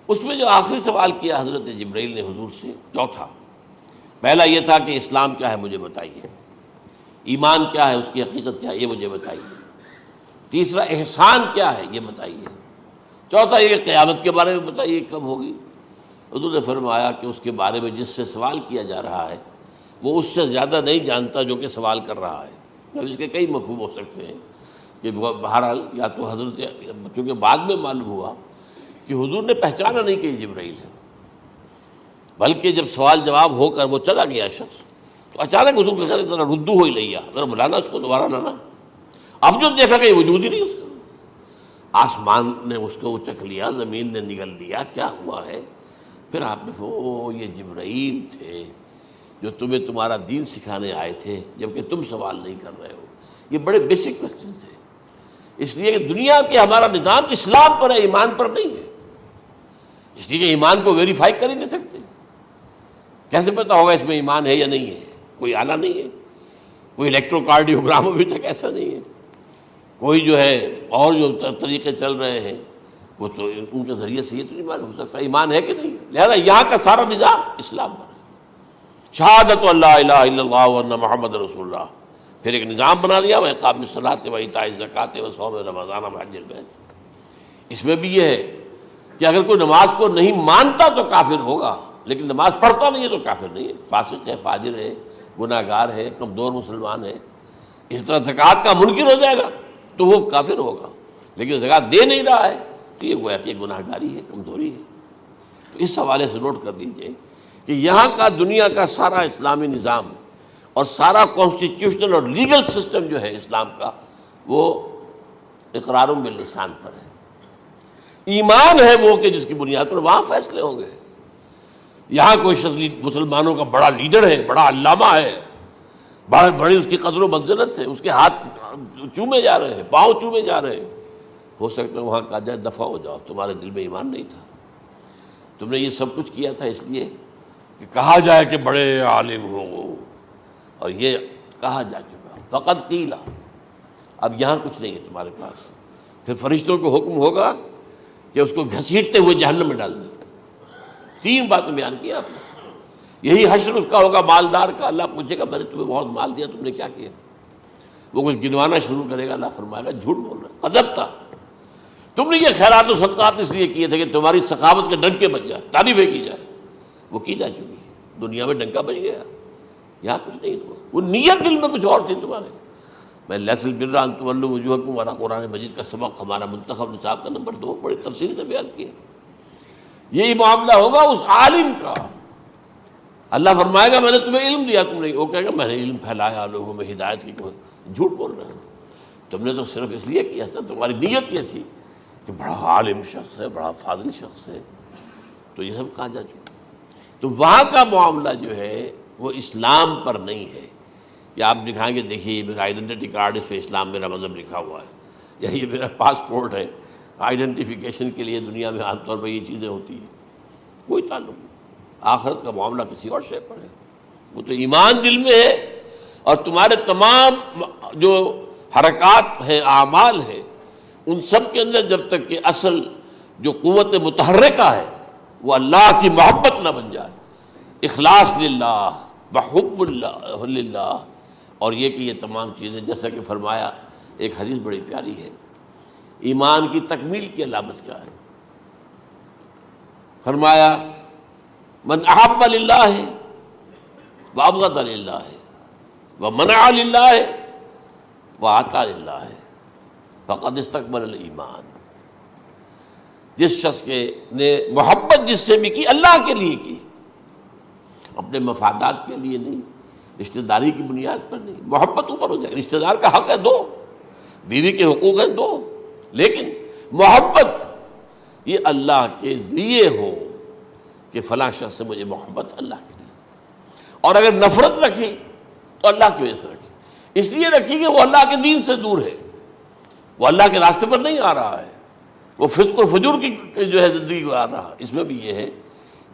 اس میں جو آخری سوال کیا حضرت جبرائیل نے حضور سے، چوتھا، پہلا یہ تھا کہ اسلام کیا ہے مجھے بتائیے، ایمان کیا ہے، اس کی حقیقت کیا ہے یہ مجھے بتائیے، تیسرا احسان کیا ہے یہ بتائیے، چوتھا یہ کہ قیامت کے بارے میں بتائیے کب ہوگی۔ حضور نے فرمایا کہ اس کے بارے میں جس سے سوال کیا جا رہا ہے وہ اس سے زیادہ نہیں جانتا جو کہ سوال کر رہا ہے۔ اب اس کے کئی مفہوم ہو سکتے ہیں کہ بہرحال یا تو حضرت، چونکہ بعد میں معلوم ہوا کہ حضور نے پہچانا نہیں کہ یہ جبرائیل ہے، بلکہ جب سوال جواب ہو کر وہ چلا گیا شخص تو اچانک حضور کے ساتھ ذرا ردو ہو ہی لیا، ذرا بلانا اس کو دوبارہ لانا۔ اب جو دیکھا کہ یہ وجود ہی نہیں اس کا، آسمان نے اس کو اچک لیا، زمین نے نگل لیا، کیا ہوا ہے؟ پھر آپ نے یہ جبرائیل تھے جو تمہیں تمہارا دین سکھانے آئے تھے، جبکہ تم سوال نہیں کر رہے ہو۔ یہ بڑے بیسک کوسچن تھے، اس لیے کہ دنیا کے ہمارا نظام اسلام پر ہے، ایمان پر نہیں ہے، اس لیے کہ ایمان کو ویریفائی کر ہی نہیں سکتے۔ کیسے پتہ ہوگا اس میں ایمان ہے یا نہیں ہے؟ کوئی آلہ نہیں ہے، کوئی الیکٹروکارڈیوگرام ابھی تک ایسا نہیں ہے، کوئی جو ہے اور جو طریقے چل رہے ہیں وہ تو ان کے ذریعے سے یہ تو نہیں معلوم ہو سکتا ایمان ہے کہ نہیں۔ لہذا یہاں کا سارا نظام اسلام پر ہے، شہادت اللہ الہ الا اللہ وان محمد رسول اللہ، پھر ایک نظام بنا دیا، وہ اقام الصلاۃ و ایتاء الزکوٰۃ و صوم رمضان و حج البیت۔ اس میں بھی یہ ہے کہ اگر کوئی نماز کو نہیں مانتا تو کافر ہوگا، لیکن نماز پڑھتا نہیں ہے تو کافر نہیں ہے، فاسق ہے، فاجر ہے، گناہ گار ہے، کمزور مسلمان ہے۔ اس طرح زکوٰۃ کا منکر ہو جائے گا تو وہ کافر ہوگا، لیکن زکوٰۃ دے نہیں رہا ہے تو یہ گویا کہ گناہ گاری ہے، کمزوری ہے۔ تو اس حوالے سے نوٹ کر لیجئے کہ یہاں کا دنیا کا سارا اسلامی نظام اور سارا کانسٹیٹیوشنل اور لیگل سسٹم جو ہے اسلام کا، وہ اقرار باللسان پر ہے۔ ایمان ہے وہ کہ جس کی بنیاد پر وہاں فیصلے ہوں گے۔ یہاں کوئی شخص مسلمانوں کا بڑا لیڈر ہے، بڑا علامہ ہے، بڑی اس کی قدر و منزلت ہے، اس کے ہاتھ چومے جا رہے ہیں، پاؤں چومے جا رہے ہیں، ہو سکتا ہے وہاں کہا جائے دفع ہو جاؤ، تمہارے دل میں ایمان نہیں تھا، تم نے یہ سب کچھ کیا تھا اس لیے کہ کہا جائے کہ بڑے عالم ہو، اور یہ کہا جا چکا، فقط قیلا، اب یہاں کچھ نہیں ہے تمہارے پاس۔ پھر فرشتوں کو حکم ہوگا کہ اس کو گھسیٹتے ہوئے جہنم میں ڈال دیں۔ 3 باتیں بیان کی آپ نے، یہی حشر اس کا ہوگا مالدار کا، اللہ پوچھے گا میں نے تمہیں بہت مال دیا، تم نے کیا کیا؟ وہ کچھ گنوانا شروع کرے گا، اللہ فرمائے گا جھوٹ بول رہا، قذبتا، تم نے یہ خیرات و صدقات اس لیے کیے تھے کہ تمہاری سخاوت کے ڈنکے بج جائے، تعریفیں کی جائے، وہ کی جا چکی ہے، دنیا میں ڈنکا بج گیا، یہاں کچھ نہیں ہوا، وہ نیت دل میں کچھ اور تھی تمہارے۔ میں لیس البر ان تولوا وجوہکم والا قرآن مجید کا سبق ہمارا منتخب نصاب کا نمبر 2 بڑی تفصیل سے بیان کیا۔ یہی معاملہ ہوگا اس عالم کا، اللہ فرمائے گا میں نے تمہیں علم دیا، تم نہیں، وہ کہے گا میں نے علم پھیلایا لوگوں میں ہدایت کی، جھوٹ بول رہے ہو، تم نے تو صرف اس لیے کیا تھا، تمہاری نیت یہ تھی کہ بڑا عالم شخص ہے، بڑا فاضل شخص ہے، تو یہ سب کہا جا چکا۔ تو وہاں کا معاملہ جو ہے وہ اسلام پر نہیں ہے، یا آپ دکھائیں گے دیکھیے یہ میرا آئیڈینٹی کارڈ، اس پہ اسلام میرا مذہب لکھا ہوا ہے، یا یہ میرا پاسپورٹ ہے، آئیڈینٹیفیکیشن کے لیے دنیا میں عام طور پر یہ چیزیں ہوتی ہیں، کوئی تعلق نہیں۔ آخرت کا معاملہ کسی اور شے پر ہے، وہ تو ایمان دل میں ہے، اور تمہارے تمام جو حرکات ہیں، اعمال ہیں، ان سب کے اندر جب تک کہ اصل جو قوت متحرکہ ہے وہ اللہ کی محبت نہ بن جائے. اخلاص للہ وحب اللہ للہ، اور یہ کہ یہ تمام چیزیں جیسا کہ فرمایا، ایک حدیث بڑی پیاری ہے، ایمان کی تکمیل کی علامت کیا ہے؟ فرمایا من احب للہ وابغض للہ ومنع للہ واعطى للہ فقد استکمل الایمان. جس شخص کے نے محبت جس سے بھی کی، اللہ کے لیے کی، اپنے مفادات کے لیے نہیں، رشتہ داری کی بنیاد پر نہیں. محبت اوپر ہو جائے، رشتہ دار کا حق ہے دو، بیوی کے حقوق ہیں دو، لیکن محبت یہ اللہ کے لیے ہو کہ فلاں شخص سے مجھے محبت اللہ کے لیے. اور اگر نفرت رکھی تو اللہ کی وجہ سے رکھی، اس لیے رکھی کہ وہ اللہ کے دین سے دور ہے، وہ اللہ کے راستے پر نہیں آ رہا ہے، وہ فسق و فجور کی جو ہے زندگی کو آ رہا. اس میں بھی یہ ہے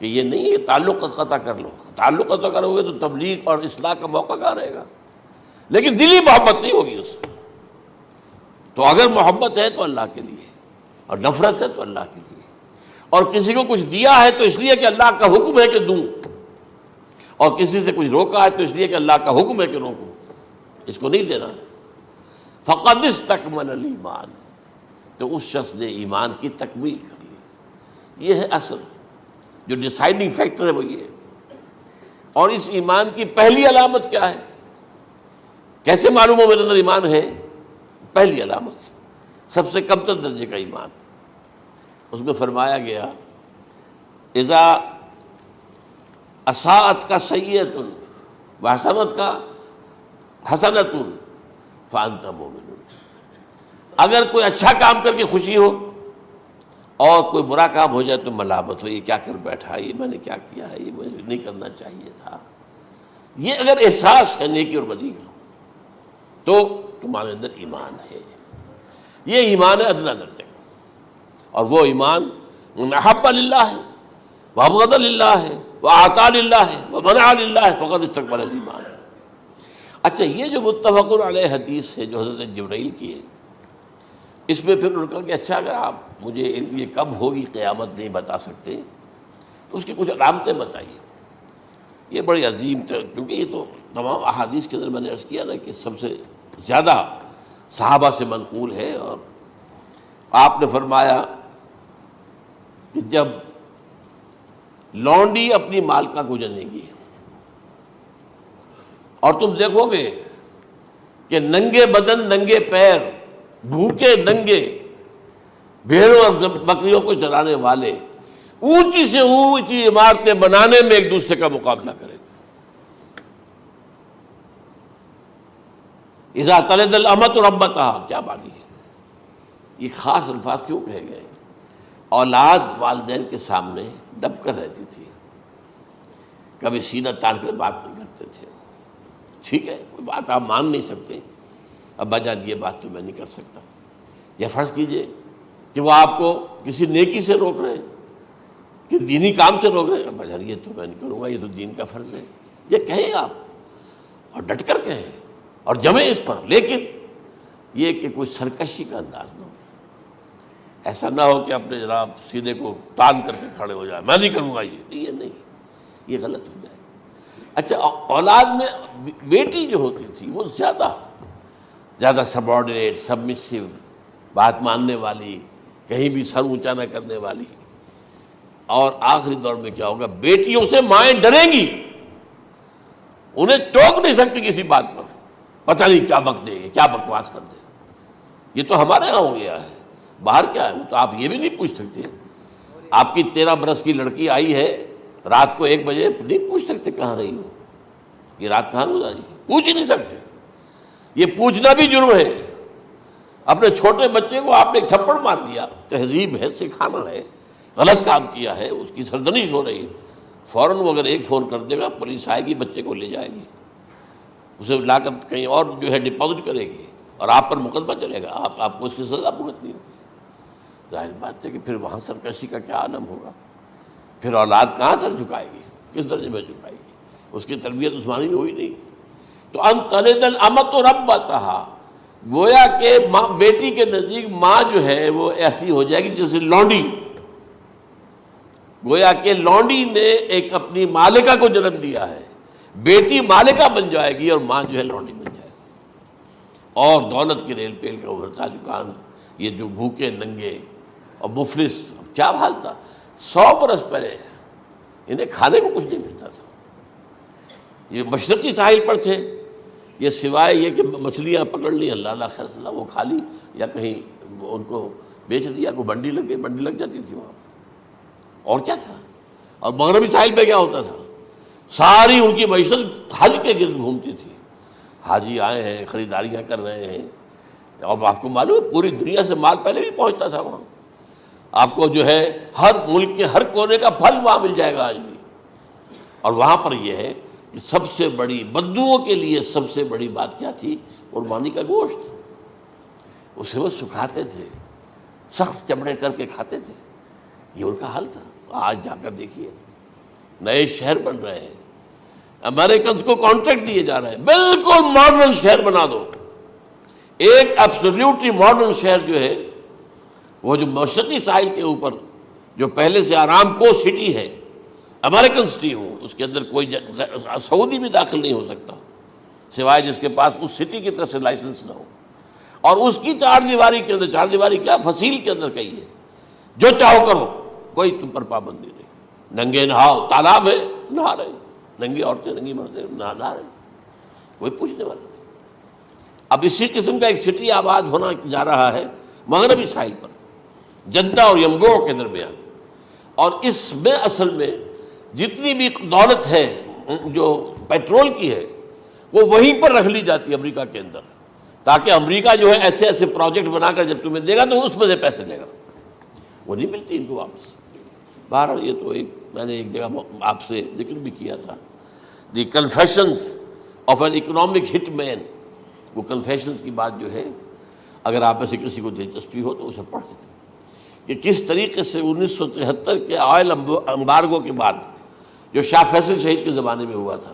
کہ یہ نہیں ہے تعلق قطع کر لو، تعلق قطع کرو گے تو تبلیغ اور اصلاح کا موقع کہاں رہے گا، لیکن دلی محبت نہیں ہوگی اس سے. تو اگر محبت ہے تو اللہ کے لیے، اور نفرت ہے تو اللہ کے لیے. اور کسی کو کچھ دیا ہے تو اس لیے کہ اللہ کا حکم ہے کہ دوں، اور کسی سے کچھ روکا ہے تو اس لیے کہ اللہ کا حکم ہے کہ روکوں، اس کو نہیں دینا ہے. فقد استکمل الایمان، تو اس شخص نے ایمان کی تکمیل کر لی. یہ ہے اصل جو ڈیسائیڈنگ فیکٹر ہے، وہ یہ ہے. اور اس ایمان کی پہلی علامت کیا ہے؟ کیسے معلوم ہو میرے اندر ایمان ہے؟ پہلی علامت سب سے کم تر درجے کا ایمان، اس میں فرمایا گیا اذا اساءت کا سیئۃ وحسنت کا حسنۃ فانت مومن. اگر کوئی اچھا کام کر کے خوشی ہو اور کوئی برا کام ہو جائے تو ملامت ہو، یہ کیا کر بیٹھا، یہ میں نے کیا کیا ہے، یہ مجھے نہیں کرنا چاہیے تھا. یہ اگر احساس ہے نیکی اور بدی کا تو تمہارے اندر ایمان ہے. یہ ایمان ہے ادنا درجے کا. اور وہ ایمان من احب للہ وابغض للہ واعطى للہ ومنع للہ فقد استکمل الایمان. اچھا، یہ جو متفق علیہ حدیث ہے جو حضرت جبرائیل کی ہے، اس میں پھر انہوں نے کہا کہ اچھا اگر آپ مجھے یہ کب ہوگی قیامت نہیں بتا سکتے تو اس کی کچھ علامتیں بتائیے. یہ بڑی عظیم تھا، کیونکہ یہ تو تمام احادیث کے اندر میں نے عرض کیا نا کہ سب سے زیادہ صحابہ سے منقول ہے. اور آپ نے فرمایا کہ جب لونڈی اپنی مالکہ کو جنے گی اور تم دیکھو گے کہ ننگے بدن ننگے پیر بھوکے ننگے بھیڑوں اور بکریوں کو چرانے والے اونچی سے اونچی عمارتیں بنانے میں ایک دوسرے کا مقابلہ کریں گے. اذا تلد الامۃ ربتہا، کیا بانی ہے؟ یہ خاص الفاظ کیوں کہے گئے؟ اولاد والدین کے سامنے دب کر رہتی تھی، کبھی سینہ تان کر بات نہیں کرتے تھے. ٹھیک ہے، کوئی بات آپ مان نہیں سکتے، ابا جان یہ بات تو میں نہیں کر سکتا. یا فرض کیجئے کہ وہ آپ کو کسی نیکی سے روک رہے ہیں، کہ دینی کام سے روک رہے ہیں، ابا جان یہ تو میں نہیں کروں گا، یہ تو دین کا فرض ہے. یہ کہیں آپ، اور ڈٹ کر کہیں اور جمیں اس پر، لیکن یہ کہ کوئی سرکشی کا انداز نہ ہو. ایسا نہ ہو کہ اپنے جناب سینے کو تان کر کے کھڑے ہو جائے، میں نہیں کروں گا، یہ نہیں، یہ غلط ہو جائے. اچھا، اولاد میں بیٹی جو ہوتی تھی وہ زیادہ سبارڈینیٹ، سبمسیو، بات ماننے والی، کہیں بھی سر اونچا نہ کرنے والی. اور آخری دور میں کیا ہوگا؟ بیٹیوں سے مائیں ڈریں گی، انہیں ٹوک نہیں سکتی کسی بات پر، پتہ نہیں کیا بک دے گی، کیا بکواس کر دے. یہ تو ہمارے ہاں ہو گیا ہے. باہر کیا ہے وہ تو آپ یہ بھی نہیں پوچھ سکتے. آپ کی 13 برس کی لڑکی آئی ہے رات کو 1 بجے، نہیں پوچھ سکتے کہاں رہی ہو، یہ رات کہاں گزاری، پوچھ ہی نہیں سکتے. یہ پوچھنا بھی جرم ہے. اپنے چھوٹے بچے کو آپ نے ایک تھپڑ مار دیا، تہذیب ہے، سکھانا ہے، غلط کام کیا ہے، اس کی سرزنش ہو رہی ہے، فوراً وہ اگر ایک فون کر دے گا پولیس آئے گی، بچے کو لے جائے گی، اسے لا کر کہیں اور جو ہے ڈپازٹ کرے گی، اور آپ پر مقدمہ چلے گا، آپ کو اس کی سزا بھگتنی ہوگی. ظاہر بات ہے کہ پھر وہاں سرکشی کا کیا عالم ہوگا. پھر اولاد کہاں سر جھکائے گی، کس درجے میں جھکائے گی؟ اس کی تربیت عثمانی میں ہوئی نہیں. تو ان تلد الامۃ ربتہا، گویا کہ بیٹی کے نزدیک ماں جو ہے وہ ایسی ہو جائے گی جیسے لونڈی. گویا کہ لونڈی نے ایک اپنی مالکہ کو جنم دیا ہے، بیٹی مالکہ بن جائے گی اور ماں جو ہے لونڈی بن جائے گی، اور دولت کی ریل پیل کا ابھرتا دکان، یہ جو بھوکے ننگے اور مفلس، کیا حال تھا 100 برس پہلے، انہیں کھانے کو کچھ نہیں ملتا تھا۔ یہ مشرقی ساحل پر تھے، یہ سوائے یہ کہ مچھلیاں پکڑ لی، اللہ خیر اللہ وہ کھا لی، یا کہیں ان کو بیچ دیا، کوئی بنڈی لگ گئی، بنڈی لگ جاتی تھی وہاں، اور کیا تھا۔ اور مغربی ساحل پہ کیا ہوتا تھا، ساری ان کی معیشت حج کے گرد گھومتی تھی، حاجی آئے ہیں، خریداریاں کر رہے ہیں، اور آپ کو معلوم ہے پوری دنیا سے مال پہلے بھی پہنچتا تھا وہاں، آپ کو جو ہے ہر ملک کے ہر کونے کا پھل وہاں مل جائے گا آج بھی۔ اور وہاں پر یہ ہے کہ سب سے بڑی بدوؤں کے لیے سب سے بڑی بات کیا تھی، قربانی کا گوشت، اسے وہ سکھاتے تھے، سخت چمڑے کر کے کھاتے تھے، یہ ان کا حل تھا۔ آج جا کر دیکھیے نئے شہر بن رہے ہیں، امریکنز کو کانٹریکٹ دیے جا رہے ہیں، بالکل ماڈرن شہر بنا دو، ایک ایبسلیوٹلی ماڈرن شہر جو ہے وہ جو مشرقی ساحل کے اوپر جو پہلے سے آرام کو سٹی ہے، امریکن سٹی ہو، اس کے اندر کوئی سعودی بھی داخل نہیں ہو سکتا سوائے جس کے پاس اس سٹی کی طرف سے لائسنس نہ ہو، اور اس کی چار دیواری کے اندر، چار دیواری کیا فصیل کے اندر کہی ہے، جو چاہو کرو، کوئی تم پر پابندی نہیں، ننگے نہاؤ، تالاب ہے نہا رہے، ننگی عورتیں ننگی مردیں نہا رہے، کوئی پوچھنے والا نہیں۔ اب اسی قسم کا ایک سٹی آباد ہونا جا رہا ہے مغربی ساحل پر، جدہ اور ینبوع کے درمیان، اور اس میں اصل میں جتنی بھی دولت ہے جو پیٹرول کی ہے وہ وہیں پر رکھ لی جاتی ہے امریکہ کے اندر، تاکہ امریکہ جو ہے ایسے ایسے پروجیکٹ بنا کر جب تمہیں دے گا تو اس میں سے پیسے لے گا، وہ نہیں ملتی ان کو واپس۔ بہرحال یہ تو میں نے ایک جگہ آپ سے ذکر بھی کیا تھا، دی کنفیشنز آف این اکنامک ہٹ مین، وہ کنفیشنز کی بات جو ہے اگر آپ میں سے کسی کو دلچسپی ہو تو اسے پڑھیں، کہ کس طریقے سے 1973 کے آئل امبارگو کے بعد جو شاہ فیصل شہید کے زمانے میں ہوا تھا،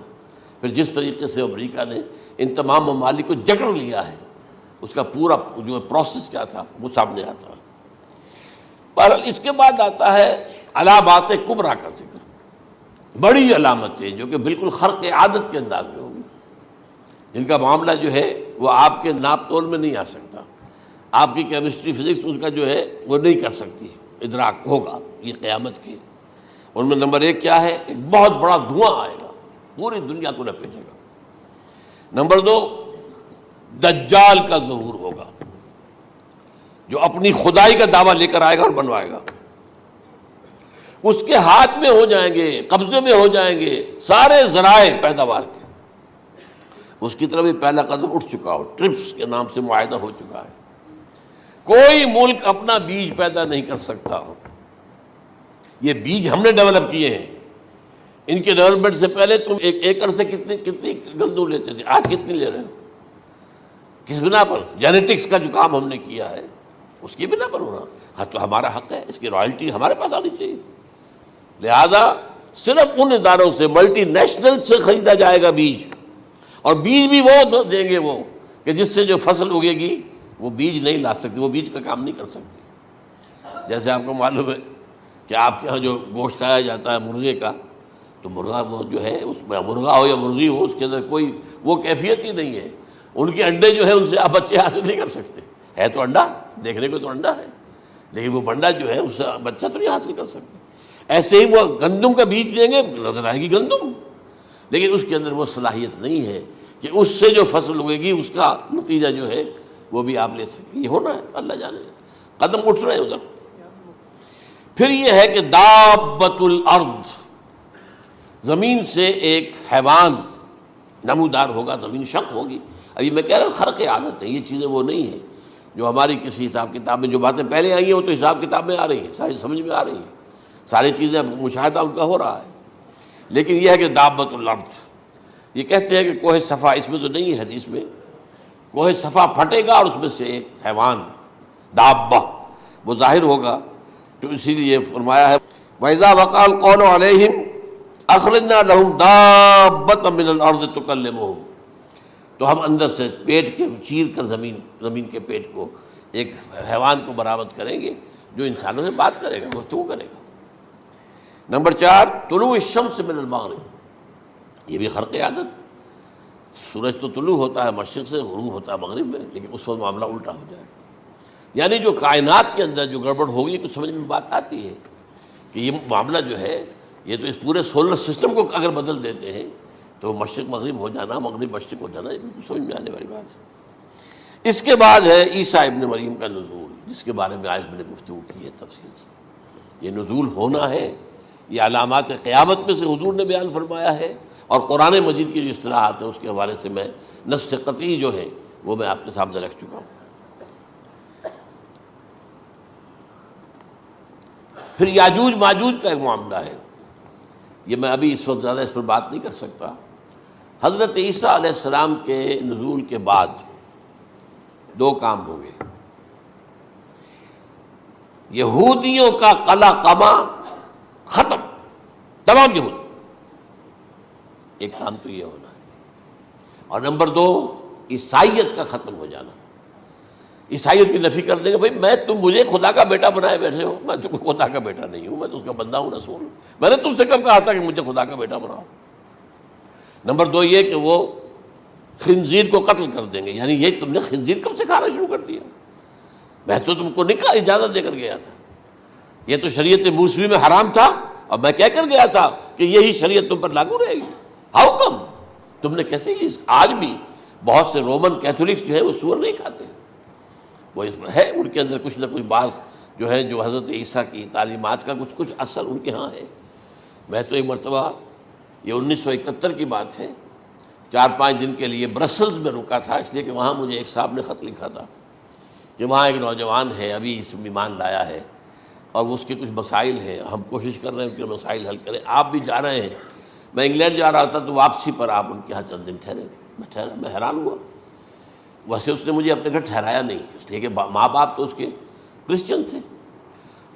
پھر جس طریقے سے امریکہ نے ان تمام ممالک کو جکڑ لیا ہے، اس کا پورا جو پروسیس کیا تھا وہ سامنے آتا ہے۔ بہرحال اس کے بعد آتا ہے علامات کبریٰ کا ذکر، بڑی علامتیں جو کہ بالکل خرق عادت کے انداز میں ہوگی، جن کا معاملہ جو ہے وہ آپ کے ناپ تول میں نہیں آ سکتا، آپ کی کیمسٹری فزکس اس کا جو ہے وہ نہیں کر سکتی ادراک ہوگا یہ قیامت کی۔ ان میں نمبر 1 کیا ہے، ایک بہت بڑا دھواں آئے گا، پوری دنیا کو لپیٹے گا۔ نمبر 2 دجال کا ظہور ہوگا، جو اپنی خدائی کا دعویٰ لے کر آئے گا اور بنوائے گا، اس کے ہاتھ میں ہو جائیں گے، قبضے میں ہو جائیں گے سارے ذرائع پیداوار کے، اس کی طرف بھی پہلا قدم اٹھ چکا ہو، ٹرپس کے نام سے معاہدہ ہو چکا ہے، کوئی ملک اپنا بیج پیدا نہیں کر سکتا، یہ بیج ہم نے ڈیولپ کیے ہیں، ان کے ڈیولپمنٹ سے پہلے تم ایک ایکڑ سے کتنی گندم لیتے تھے، آج کتنی لے رہے ہو، کس بنا پر؟ جینیٹکس کا جو کام ہم نے کیا ہے اس کی بنا پر ہو رہا، ہاں تو ہمارا حق ہے، اس کی رائلٹی ہمارے پاس آنی چاہیے، لہذا صرف ان اداروں سے ملٹی نیشنل سے خریدا جائے گا بیج، اور بیج بھی وہ دیں گے وہ کہ جس سے جو فصل اگے گی وہ بیج نہیں لا سکتی، وہ بیج کا کام نہیں کر سکتی۔ جیسے آپ کو معلوم ہے کہ آپ کے ہاں جو گوشت کھایا جاتا ہے مرغے کا، تو مرغا وہ جو ہے اس میں مرغا ہو یا مرغی ہو، اس کے اندر کوئی وہ کیفیت ہی نہیں ہے، ان کے انڈے جو ہے ان سے آپ بچے حاصل نہیں کر سکتے، ہے تو انڈا، دیکھنے کو تو انڈا ہے، لیکن وہ بنڈا جو ہے اس سے بچہ تو نہیں حاصل کر سکتے۔ ایسے ہی وہ گندم کا بیج دیں گے، نظر آئے گی گندم، لیکن اس کے اندر وہ صلاحیت نہیں ہے کہ اس سے جو فصل اگے گی اس کا نتیجہ جو ہے وہ بھی آپ لے سکیں، یہ ہونا ہے، اللہ جانے، قدم اٹھ رہے ہیں ادھر۔ پھر یہ ہے کہ دابۃ الارض، زمین سے ایک حیوان نمودار ہوگا، زمین شق ہوگی۔ ابھی میں کہہ رہا ہوں خرق عادت ہے، یہ چیزیں وہ نہیں ہیں جو ہماری کسی حساب کتاب میں جو باتیں پہلے آئی ہیں وہ تو حساب کتاب میں آ رہی ہیں، ساری سمجھ میں آ رہی ہیں، ساری چیزیں مشاہدہ ان کا ہو رہا ہے، لیکن یہ ہے کہ دابۃ الارض، یہ کہتے ہیں کہ کوہ صفا، اس میں تو نہیں ہے حدیث میں، کوہ صفا پھٹے گا اور اس میں سے ایک حیوان دابہ وہ ظاہر ہوگا، تو اسی لیے فرمایا ہے وَإِذَا وَقَعَ الْقَوْلُ عَلَيْهِمْ أَخْرَجْنَا لَهُمْ دَابَّةً مِّنَ الْأَرْضِ تُكَلِّمُهُمْ، تو ہم اندر سے پیٹ کے چیر کر زمین کے پیٹ کو ایک حیوان کو برآمد کریں گے جو انسانوں سے بات کرے گا، گفتگو کرے گا۔ نمبر 4 طلوع الشمس من المغرب، یہ بھی خرق عادت، سورج تو طلوع ہوتا ہے مشرق سے، غروب ہوتا ہے مغرب میں، لیکن اس وقت معاملہ الٹا ہو جائے، یعنی جو کائنات کے اندر جو گڑبڑ ہوگی کچھ سمجھ میں بات آتی ہے کہ یہ معاملہ جو ہے، یہ تو اس پورے سولر سسٹم کو اگر بدل دیتے ہیں تو مشرق مغرب ہو جانا، مغرب مشرق ہو جانا، یہ بالکل سمجھ میں آنے والی بات ہے۔ اس کے بعد ہے عیسیٰ ابن مریم کا نزول، جس کے بارے میں آج میں نے گفتگو کی ہے تفصیل سے۔ یہ نزول ہونا ہے، یہ علامات قیامت میں سے حضور نے بیان فرمایا ہے، اور قرآن مجید کی جو اصطلاحات ہیں اس کے حوالے سے میں نص قطعی جو ہے وہ میں آپ کے سامنے رکھ چکا ہوں۔ پھر یاجوج ماجوج کا ایک معاملہ ہے، یہ میں ابھی اس وقت زیادہ اس پر بات نہیں کر سکتا۔ حضرت عیسیٰ علیہ السلام کے نزول کے بعد 2 کام ہوں گے، یہودیوں کا قلع قمع ختم، تمام یہود، ایک کام تو یہ ہونا ہے، اور نمبر 2 عیسائیت کا ختم ہو جانا، عیسائیت کی نفی کر دیں گے، بھائی تم مجھے خدا کا بیٹا بنائے بیٹھے ہو، میں تم خدا کا بیٹا نہیں ہوں، میں تو اس کا بندہ ہوں، رسول ہوں، میں نے تم سے کب کہا تھا کہ مجھے خدا کا بیٹا بناؤ۔ نمبر 2 یہ کہ وہ خنزیر کو قتل کر دیں گے، یعنی یہ تم نے خنزیر کب سے کھانا شروع کر دیا، میں تو تم کو نکاح اجازت دے کر گیا تھا، یہ تو شریعت موسوی میں حرام تھا، اور میں کہہ کر گیا تھا کہ یہی شریعت تم پر لاگو رہے گی، ہاؤ کم تم نے کیسے یہ؟ آج بھی بہت سے رومن کیتھولکس جو ہے وہ سور نہیں کھاتے، وہ اس میں ہے ان کے اندر کچھ نہ کچھ بات جو ہے، جو حضرت عیسیٰ کی تعلیمات کا کچھ اثر ان کے ہاں ہے۔ میں تو ایک مرتبہ، یہ 1971 کی بات ہے، 4-5 دن کے لیے برسلز میں رکا تھا، اس لیے کہ وہاں مجھے ایک صاحب نے خط لکھا تھا کہ وہاں ایک نوجوان ہے، ابھی اس ایمان لایا ہے، اور اس کے کچھ مسائل ہیں، ہم کوشش کر رہے ہیں ان کے مسائل حل کریں، آپ بھی جا رہے ہیں۔ میں انگلینڈ جا رہا تھا تو واپسی پر آپ ان کے یہاں چند دن ٹھہرے، میں حیران ہوا، ویسے اس نے مجھے اپنے گھر ٹھہرایا نہیں، اس لیے کہ ماں باپ تو اس کے کرسچن تھے،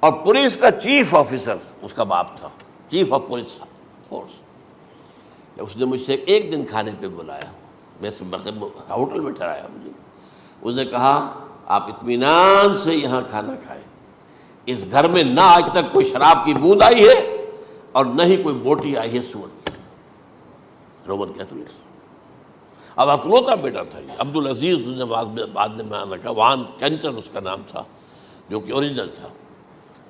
اور پولیس کا چیف آفیسر اس کا باپ تھا، چیف آف پولیس فورس۔ اس نے مجھ سے 1 دن کھانے پہ بلایا، میں ہوٹل میں ٹھہرایا مجھے، اس نے کہا آپ اطمینان سے یہاں کھانا کھائیں، اس گھر میں نہ آج تک کوئی شراب کی بوند آئی ہے اور نہ ہی کوئی بوٹی آئی ہے سور کی۔ رومن کیتھولکس، اب اکلوتا بیٹا تھا یہ، عبدالعزیز نے بعد میں نام رکھا، وان کینٹر اس کا نام تھا جو کہ اوریجنل تھا،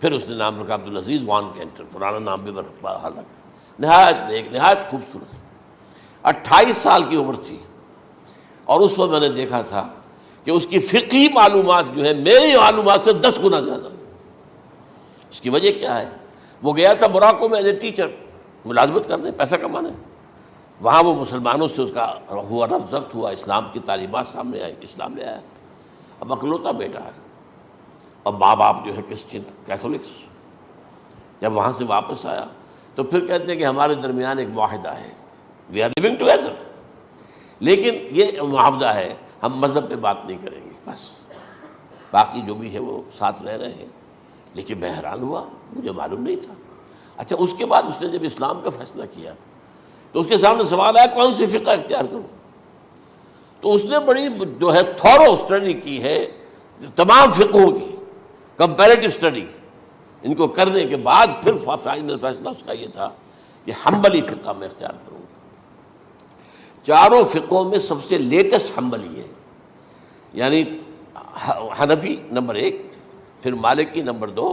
پھر اس نے نام رکھا عبدالعزیز وان کینٹر، پرانا نام بھی بہرحال رکھا۔ نہایت خوبصورت، 28 سال کی عمر تھی، اور اس وقت میں نے دیکھا تھا کہ اس کی فقہی معلومات جو ہے میری معلومات سے 10 گنا زیادہ۔ اس کی وجہ کیا ہے؟ وہ گیا تھا موراکو میں ایز اے ٹیچر، ملازمت کرنے، پیسہ کمانے، وہاں وہ مسلمانوں سے اس کا ہوا ربط ضبط ہوا، اسلام کی تعلیمات سامنے آئی، اسلام لے آیا، اب اکلوتا بیٹا ہے، اور ماں باپ جو ہے کرسچن کیتھولکس۔ جب وہاں سے واپس آیا تو پھر کہتے ہیں کہ ہمارے درمیان ایک معاہدہ ہے، وی آر لیونگ ٹوگیدر، لیکن یہ معاہدہ ہے ہم مذہب پہ بات نہیں کریں گے، بس باقی جو بھی ہے وہ ساتھ رہ رہے ہیں۔ لیکن میں حیران ہوا، مجھے معلوم نہیں تھا۔ اچھا، اس کے بعد اس نے جب اسلام کا فیصلہ کیا تو اس کے سامنے سوال آیا کون سی فقہ اختیار کروں، تو اس نے بڑی جو ہے تھورو اسٹڈی کی ہے تمام فقہوں کی، کمپیریٹو اسٹڈی، ان کو کرنے کے بعد پھر فائنل فیصلہ اس کا یہ تھا کہ حنبلی فقہ میں اختیار کروں۔ 4 فقہوں میں سب سے لیٹسٹ حنبلی ہے، یعنی حنفی نمبر 1، پھر مالکی نمبر 2،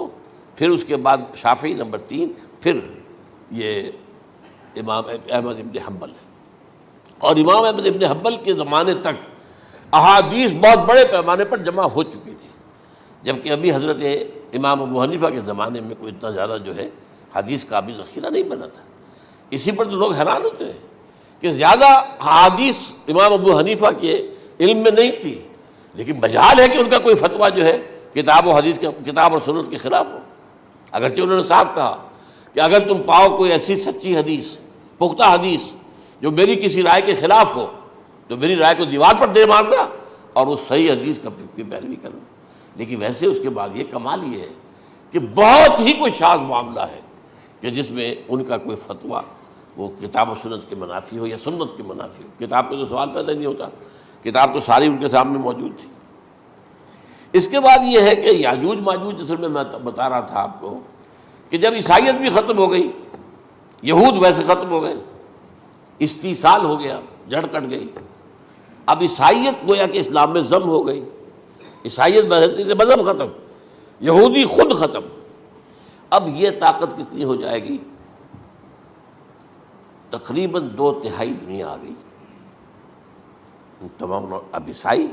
پھر اس کے بعد شافعی نمبر 3، پھر یہ امام احمد ابن حنبل ہے۔ اور امام احمد ابن حنبل کے زمانے تک احادیث بہت بڑے پیمانے پر جمع ہو چکی تھی، جبکہ ابھی حضرت امام ابو حنیفہ کے زمانے میں کوئی اتنا زیادہ جو ہے حدیث کا بھی ذخیرہ نہیں بنا تھا۔ اسی پر تو لوگ حیران ہوتے ہیں کہ زیادہ حدیث امام ابو حنیفہ کے علم میں نہیں تھی، لیکن مجال ہے کہ ان کا کوئی فتویٰ جو ہے کتاب و حدیث کے، کتاب اور سنت کے خلاف ہو، اگرچہ انہوں نے صاف کہا کہ اگر تم پاؤ کوئی ایسی سچی حدیث، پختہ حدیث جو میری کسی رائے کے خلاف ہو تو میری رائے کو دیوار پر دے مارنا اور اس صحیح حدیث کی پیروی کرنا۔ لیکن ویسے اس کے بعد یہ کمال یہ ہے کہ بہت ہی کوئی شاذ معاملہ ہے کہ جس میں ان کا کوئی فتویٰ وہ کتاب و سنت کے منافی ہو یا سنت کے منافی ہو۔ کتاب پہ تو سوال پیدا نہیں ہوتا، کتاب تو ساری ان کے سامنے موجود تھی۔ اس کے بعد یہ ہے کہ یاجوج ماجوج، جیسے میں بتا رہا تھا آپ کو کہ جب عیسائیت بھی ختم ہو گئی، یہود ویسے ختم ہو گئے، استیصال ہو گیا، جڑ کٹ گئی، اب عیسائیت گویا کہ اسلام میں ضم ہو گئی، عیسائیت مذہب ختم، یہودی خود ختم، اب یہ طاقت کتنی ہو جائے گی؟ تقریباً 2/3 دنیا آ گئی، تمام اب عیسائی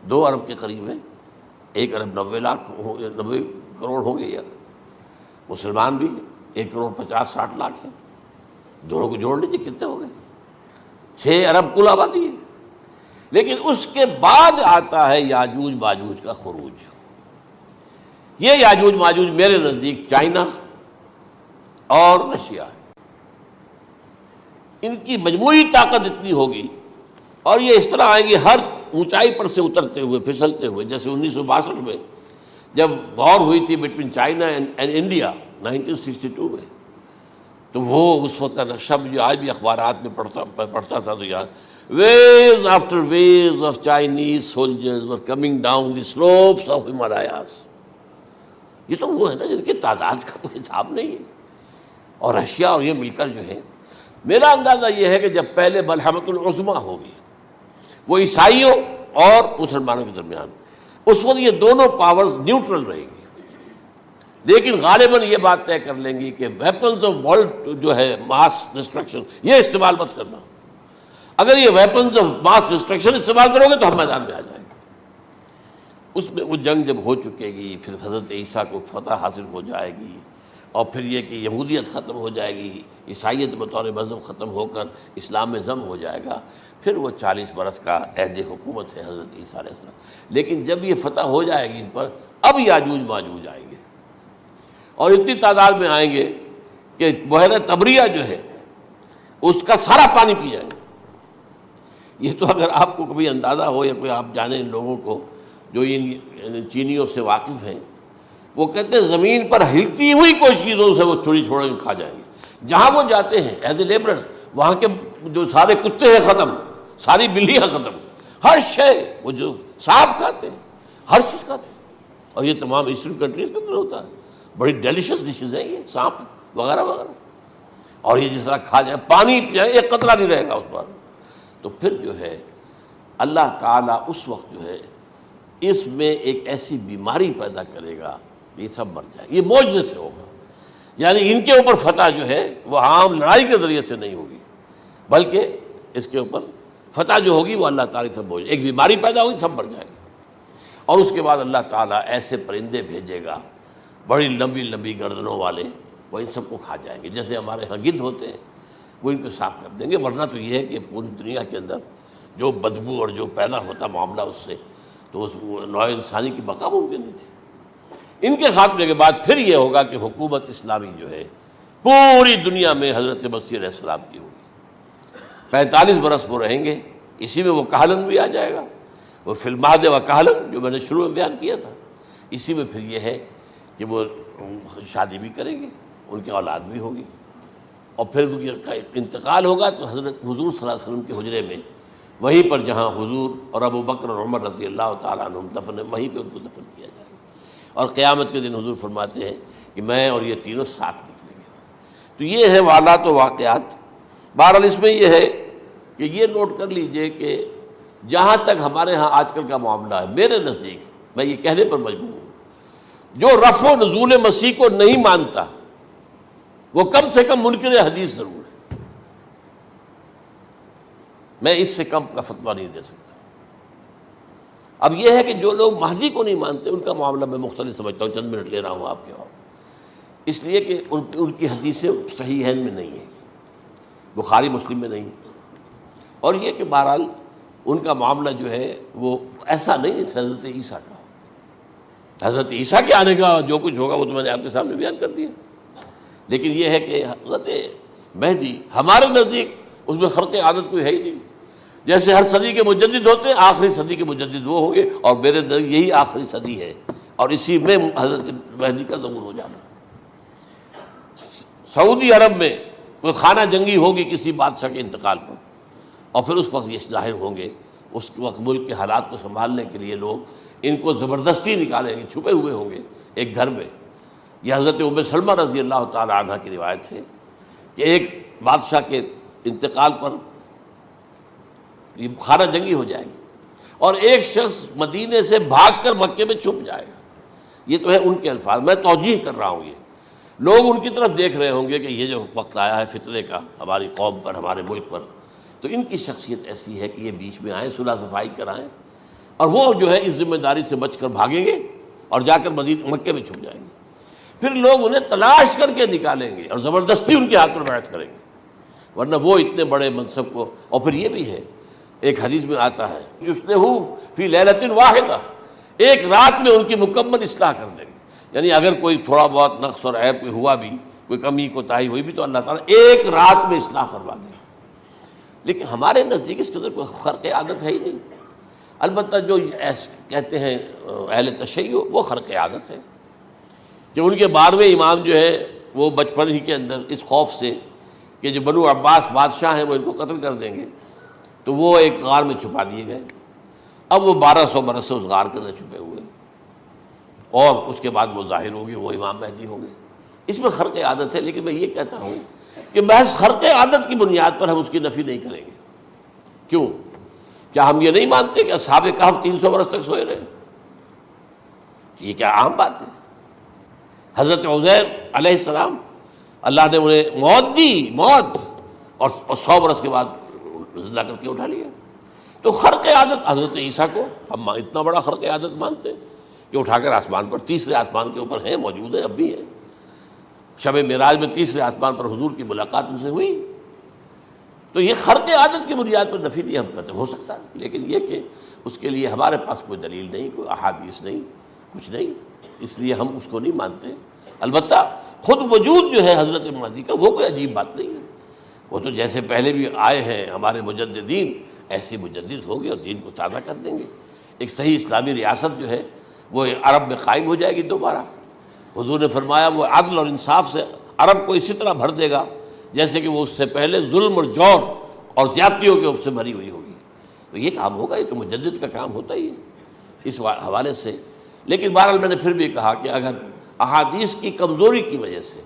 2 ارب کے قریب ہیں، 1 ارب 90 کروڑ ہوں گے، یا مسلمان بھی 1 کروڑ 50-60 لاکھ ہیں، دونوں کو جوڑ لیجیے کتنے ہو گئے؟ 6 ارب کل آبادی ہے۔ لیکن اس کے بعد آتا ہے یاجوج ماجوج کا خروج۔ یہ یاجوج ماجوج میرے نزدیک چائنا اور رشیا ہے، ان کی مجموعی طاقت اتنی ہوگی، اور یہ اس طرح آئیں گے ہر اونچائی پر سے اترتے ہوئے، پھسلتے ہوئے، جیسے 1962 میں جب وار ہوئی تھی بٹوین چائنا اینڈ انڈیا 1962 میں، تو وہ اس وقت کا نقشہ مجھے آج بھی اخبارات میں پڑھتا تھا تو یاد، waves after waves of Chinese soldiers were coming down the slopes of Himalayas۔ یہ تو وہ ہے نا جن کی تعداد کا کوئی حساب نہیں ہے، اور رشیا اور یہ مل کر جو ہے، میرا اندازہ یہ ہے کہ جب پہلے ملحمۃ العظمیٰ ہوگی وہ عیسائیوں اور مسلمانوں کے درمیان، اس وقت یہ دونوں پاورز نیوٹرل رہیں گی، لیکن غالباً یہ بات طے کر لیں گی کہ ویپنز آف ورلڈ جو ہے ماس ڈسٹرکشن، یہ استعمال مت کرنا، اگر یہ ویپنز آف ماس ڈسٹرکشن استعمال کرو گے تو ہم میدان میں آ جائیں گے۔ اس میں وہ جنگ جب ہو چکے گی، پھر حضرت عیسیٰ کو فتح حاصل ہو جائے گی، اور پھر یہ کہ یہودیت ختم ہو جائے گی، عیسائیت بطور مذہب ختم ہو کر اسلام میں ضم ہو جائے گا، پھر وہ 40 برس کا عہد حکومت ہے حضرت عیسیٰ علیہ السلام۔ لیکن جب یہ فتح ہو جائے گی ان پر، اب یاجوج ماجوج آئیں گے، اور اتنی تعداد میں آئیں گے کہ بحیرہ طبریہ جو ہے اس کا سارا پانی پی جائیں گے۔ یہ تو اگر آپ کو کبھی اندازہ ہو، یا کوئی آپ جانیں ان لوگوں کو جو ان چینیوں سے واقف ہیں، وہ کہتے ہیں زمین پر ہلتی ہوئی کوئی چیزوں سے وہ چھوڑی چھوڑ کے کھا جائیں گے۔ جہاں وہ جاتے ہیں ایز اے لیبرر، وہاں کے جو سارے کتے ہیں ختم، ساری بلیاں ختم، ہر شے، وہ جو سانپ کھاتے ہیں، ہر چیز کھاتے ہیں، اور یہ تمام ایسٹرن کنٹریز کے اندر ہوتا ہے، بڑی ڈیلیشس ڈشز ہیں یہ سانپ وغیرہ وغیرہ، اور یہ جس طرح کھا جائے، پانی پئے، ایک قطرہ نہیں رہے گا اس پر۔ تو پھر جو ہے اللہ تعالیٰ اس وقت جو ہے اس میں ایک ایسی بیماری پیدا کرے گا، یہ سب مر جائیں، یہ معجزے سے ہوگا، یعنی ان کے اوپر فتح جو ہے وہ عام لڑائی کے ذریعے سے نہیں ہوگی، بلکہ اس کے اوپر فتح جو ہوگی وہ اللہ تعالیٰ سے ہوگی، ایک بیماری پیدا ہوگی، سب مر جائیں گے، اور اس کے بعد اللہ تعالیٰ ایسے پرندے بھیجے گا بڑی لمبی لمبی گردنوں والے، وہ ان سب کو کھا جائیں گے، جیسے ہمارے ہاں گدھ ہوتے ہیں، وہ ان کو صاف کر دیں گے۔ ورنہ تو یہ ہے کہ پوری دنیا کے اندر جو بدبو اور جو پیدا ہوتا معاملہ اس سے، تو اس نوع انسانی کی بقا ممکن نہیں تھی۔ ان کے خاتمے کے بعد پھر یہ ہوگا کہ حکومت اسلامی جو ہے پوری دنیا میں حضرت مسیح علیہ السلام کی ہوگی، 45 برس وہ رہیں گے، اسی میں وہ کہلن بھی آ جائے گا، وہ فی المہد و کہلن جو میں نے شروع میں بیان کیا تھا، اسی میں پھر یہ ہے کہ وہ شادی بھی کریں گے، ان کی اولاد بھی ہوگی، اور پھر ان کا انتقال ہوگا تو حضرت حضور صلی اللہ علیہ وسلم کے حجرے میں، وہیں پر جہاں حضور اور ابو بکر اور عمر رضی اللہ تعالیٰ عنہم دفن ہیں، وہیں پہ ان کو دفن کیا جائے گا، اور قیامت کے دن حضور فرماتے ہیں کہ میں اور یہ تینوں ساتھ نکلیں گے۔ تو یہ ہے والات و واقعات۔ بہرحال اس میں یہ ہے کہ یہ نوٹ کر لیجئے کہ جہاں تک ہمارے ہاں آج کل کا معاملہ ہے، میرے نزدیک میں یہ کہنے پر مجبور ہوں، جو رفع و نزول مسیح کو نہیں مانتا وہ کم سے کم منکر حدیث ضرور ہے، میں اس سے کم کا فتویٰ نہیں دے سکتا۔ اب یہ ہے کہ جو لوگ مہدی کو نہیں مانتے ان کا معاملہ میں مختلف سمجھتا ہوں، چند منٹ لے رہا ہوں آپ کے، اور اس لیے کہ ان کی حدیثیں صحیحین میں نہیں ہیں، بخاری مسلم میں نہیں، اور یہ کہ بہرحال ان کا معاملہ جو ہے وہ ایسا نہیں ہے حضرت عیسیٰ کا۔ حضرت عیسیٰ کے آنے کا جو کچھ ہوگا وہ تو میں نے آپ کے سامنے بیان کر دیا، لیکن یہ ہے کہ حضرت مہدی ہمارے نزدیک اس میں خرق عادت کوئی ہے ہی نہیں، جیسے ہر صدی کے مجدد ہوتے ہیں، آخری صدی کے مجدد وہ ہوں گے، اور میرے نزدیک یہی آخری صدی ہے، اور اسی میں حضرت مہدی کا ظہور ہو جانا۔ سعودی عرب میں کوئی خانہ جنگی ہوگی کسی بادشاہ کے انتقال پر، اور پھر اس وقت یہ ظاہر ہوں گے، اس وقت ملک کے حالات کو سنبھالنے کے لیے لوگ ان کو زبردستی نکالیں گے، چھپے ہوئے ہوں گے ایک گھر میں، یہ حضرت ام سلمہ رضی اللہ تعالی عنہ کی روایت ہے کہ ایک بادشاہ کے انتقال پر یہ خانہ جنگی ہو جائے گی اور ایک شخص مدینے سے بھاگ کر مکے میں چھپ جائے گا. یہ تو ہے ان کے الفاظ، میں توجیہ کر رہا ہوں. یہ لوگ ان کی طرف دیکھ رہے ہوں گے کہ یہ جو وقت آیا ہے فتنے کا ہماری قوم پر، ہمارے ملک پر، تو ان کی شخصیت ایسی ہے کہ یہ بیچ میں آئیں، صلح صفائی کرائیں، اور وہ جو ہے اس ذمہ داری سے بچ کر بھاگیں گے اور جا کر مکے میں چھپ جائیں گے. پھر لوگ انہیں تلاش کر کے نکالیں گے اور زبردستی ان کے ہاتھ پر بیعت کریں گے، ورنہ وہ اتنے بڑے منصب کو. اور پھر یہ بھی ہے، ایک حدیث میں آتا ہے یصلحُ فی لیلۃ واحدہ، ایک رات میں ان کی مکمل اصلاح کر دیں گے. یعنی اگر کوئی تھوڑا بہت نقص اور عیب کوئی ہوا بھی، کوئی کمی کوتاہی ہوئی بھی، تو اللہ تعالیٰ ایک رات میں اصلاح کروا دیں. لیکن ہمارے نزدیک اس قدر کوئی خرق عادت ہے ہی نہیں. البتہ جو کہتے ہیں اہل تشیع، وہ خرق عادت ہے کہ ان کے 12ویں امام جو ہے وہ بچپن ہی کے اندر اس خوف سے کہ جو بنو عباس بادشاہ ہیں وہ ان کو قتل کر دیں گے، تو وہ ایک غار میں چھپا دیے گئے. اب وہ 1200 برس سے اس غار کے اندر چھپے ہوئے، اور اس کے بعد وہ ظاہر ہوگی، وہ امام مہدی ہوں گے. اس میں خرق عادت ہے. لیکن میں یہ کہتا ہوں کہ محض خرق عادت کی بنیاد پر ہم اس کی نفی نہیں کریں گے. کیوں؟ کیا ہم یہ نہیں مانتے کہ اصحاب کہف 300 برس تک سوئے رہے؟ یہ کیا عام بات ہے؟ حضرت عزیر علیہ السلام، اللہ نے انہیں موت دی، موت، اور 100 برس کے بعد زندہ کر کے اٹھا لیا. تو خرق عادت حضرت عیسیٰ کو ہم اتنا بڑا خرق عادت مانتے ہیں کہ اٹھا کر آسمان پر، تیسرے آسمان کے اوپر ہیں، موجود ہیں، اب بھی ہیں. شب معراج میں تیسرے آسمان پر حضور کی ملاقات ان سے ہوئی. تو یہ خرق عادت کی بنیاد پر نفی نہیں ہم کرتے. ہو سکتا ہے، لیکن یہ کہ اس کے لیے ہمارے پاس کوئی دلیل نہیں، کوئی احادیث نہیں، کچھ نہیں، اس لیے ہم اس کو نہیں مانتے. البتہ خود وجود جو ہے حضرت مہدی کا، وہ کوئی عجیب بات نہیں ہے. وہ تو جیسے پہلے بھی آئے ہیں ہمارے مجددین، ایسے مجدد ہوں گے اور دین کو تازہ کر دیں گے. ایک صحیح اسلامی ریاست جو ہے وہ عرب میں قائم ہو جائے گی دوبارہ. حضور نے فرمایا وہ عدل اور انصاف سے عرب کو اسی طرح بھر دے گا جیسے کہ وہ اس سے پہلے ظلم اور جور اور زیادتیوں کے سے بھری ہوئی ہوگی. تو یہ کام ہوگا، یہ تو مجدد کا کام ہوتا ہی ہے اس حوالے سے. لیکن بہرحال میں نے پھر بھی کہا کہ اگر احادیث کی کمزوری کی وجہ سے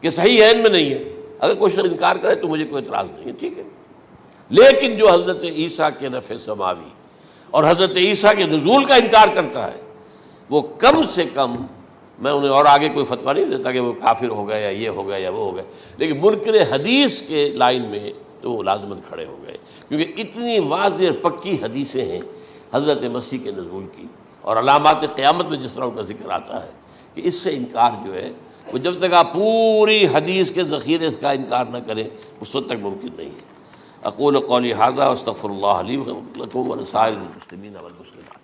کہ صحیح عین میں نہیں ہے، اگر کوئی شخص انکار کرے تو مجھے کوئی اعتراض نہیں ہے، ٹھیک ہے. لیکن جو حضرت عیسیٰ کے نفع سماوی اور حضرت عیسیٰ کے نزول کا انکار کرتا ہے، وہ کم سے کم، میں انہیں اور آگے کوئی فتویٰ نہیں دیتا کہ وہ کافر ہو گئے یا یہ ہو گئے یا وہ ہو گئے، لیکن منکر حدیث کے لائن میں تو وہ لازمت کھڑے ہو گئے، کیونکہ اتنی واضح اور پکی حدیثیں ہیں حضرت مسیح کے نزول کی، اور علامات قیامت میں جس طرح ان کا ذکر آتا ہے کہ اس سے انکار جو ہے وہ جب تک آپ پوری حدیث کے ذخیرے کا انکار نہ کریں اس وقت تک ممکن نہیں ہے. اقول قولی ھذا واستغفر اللہ لی ولکم ولسائر المسلمین والمسلمات.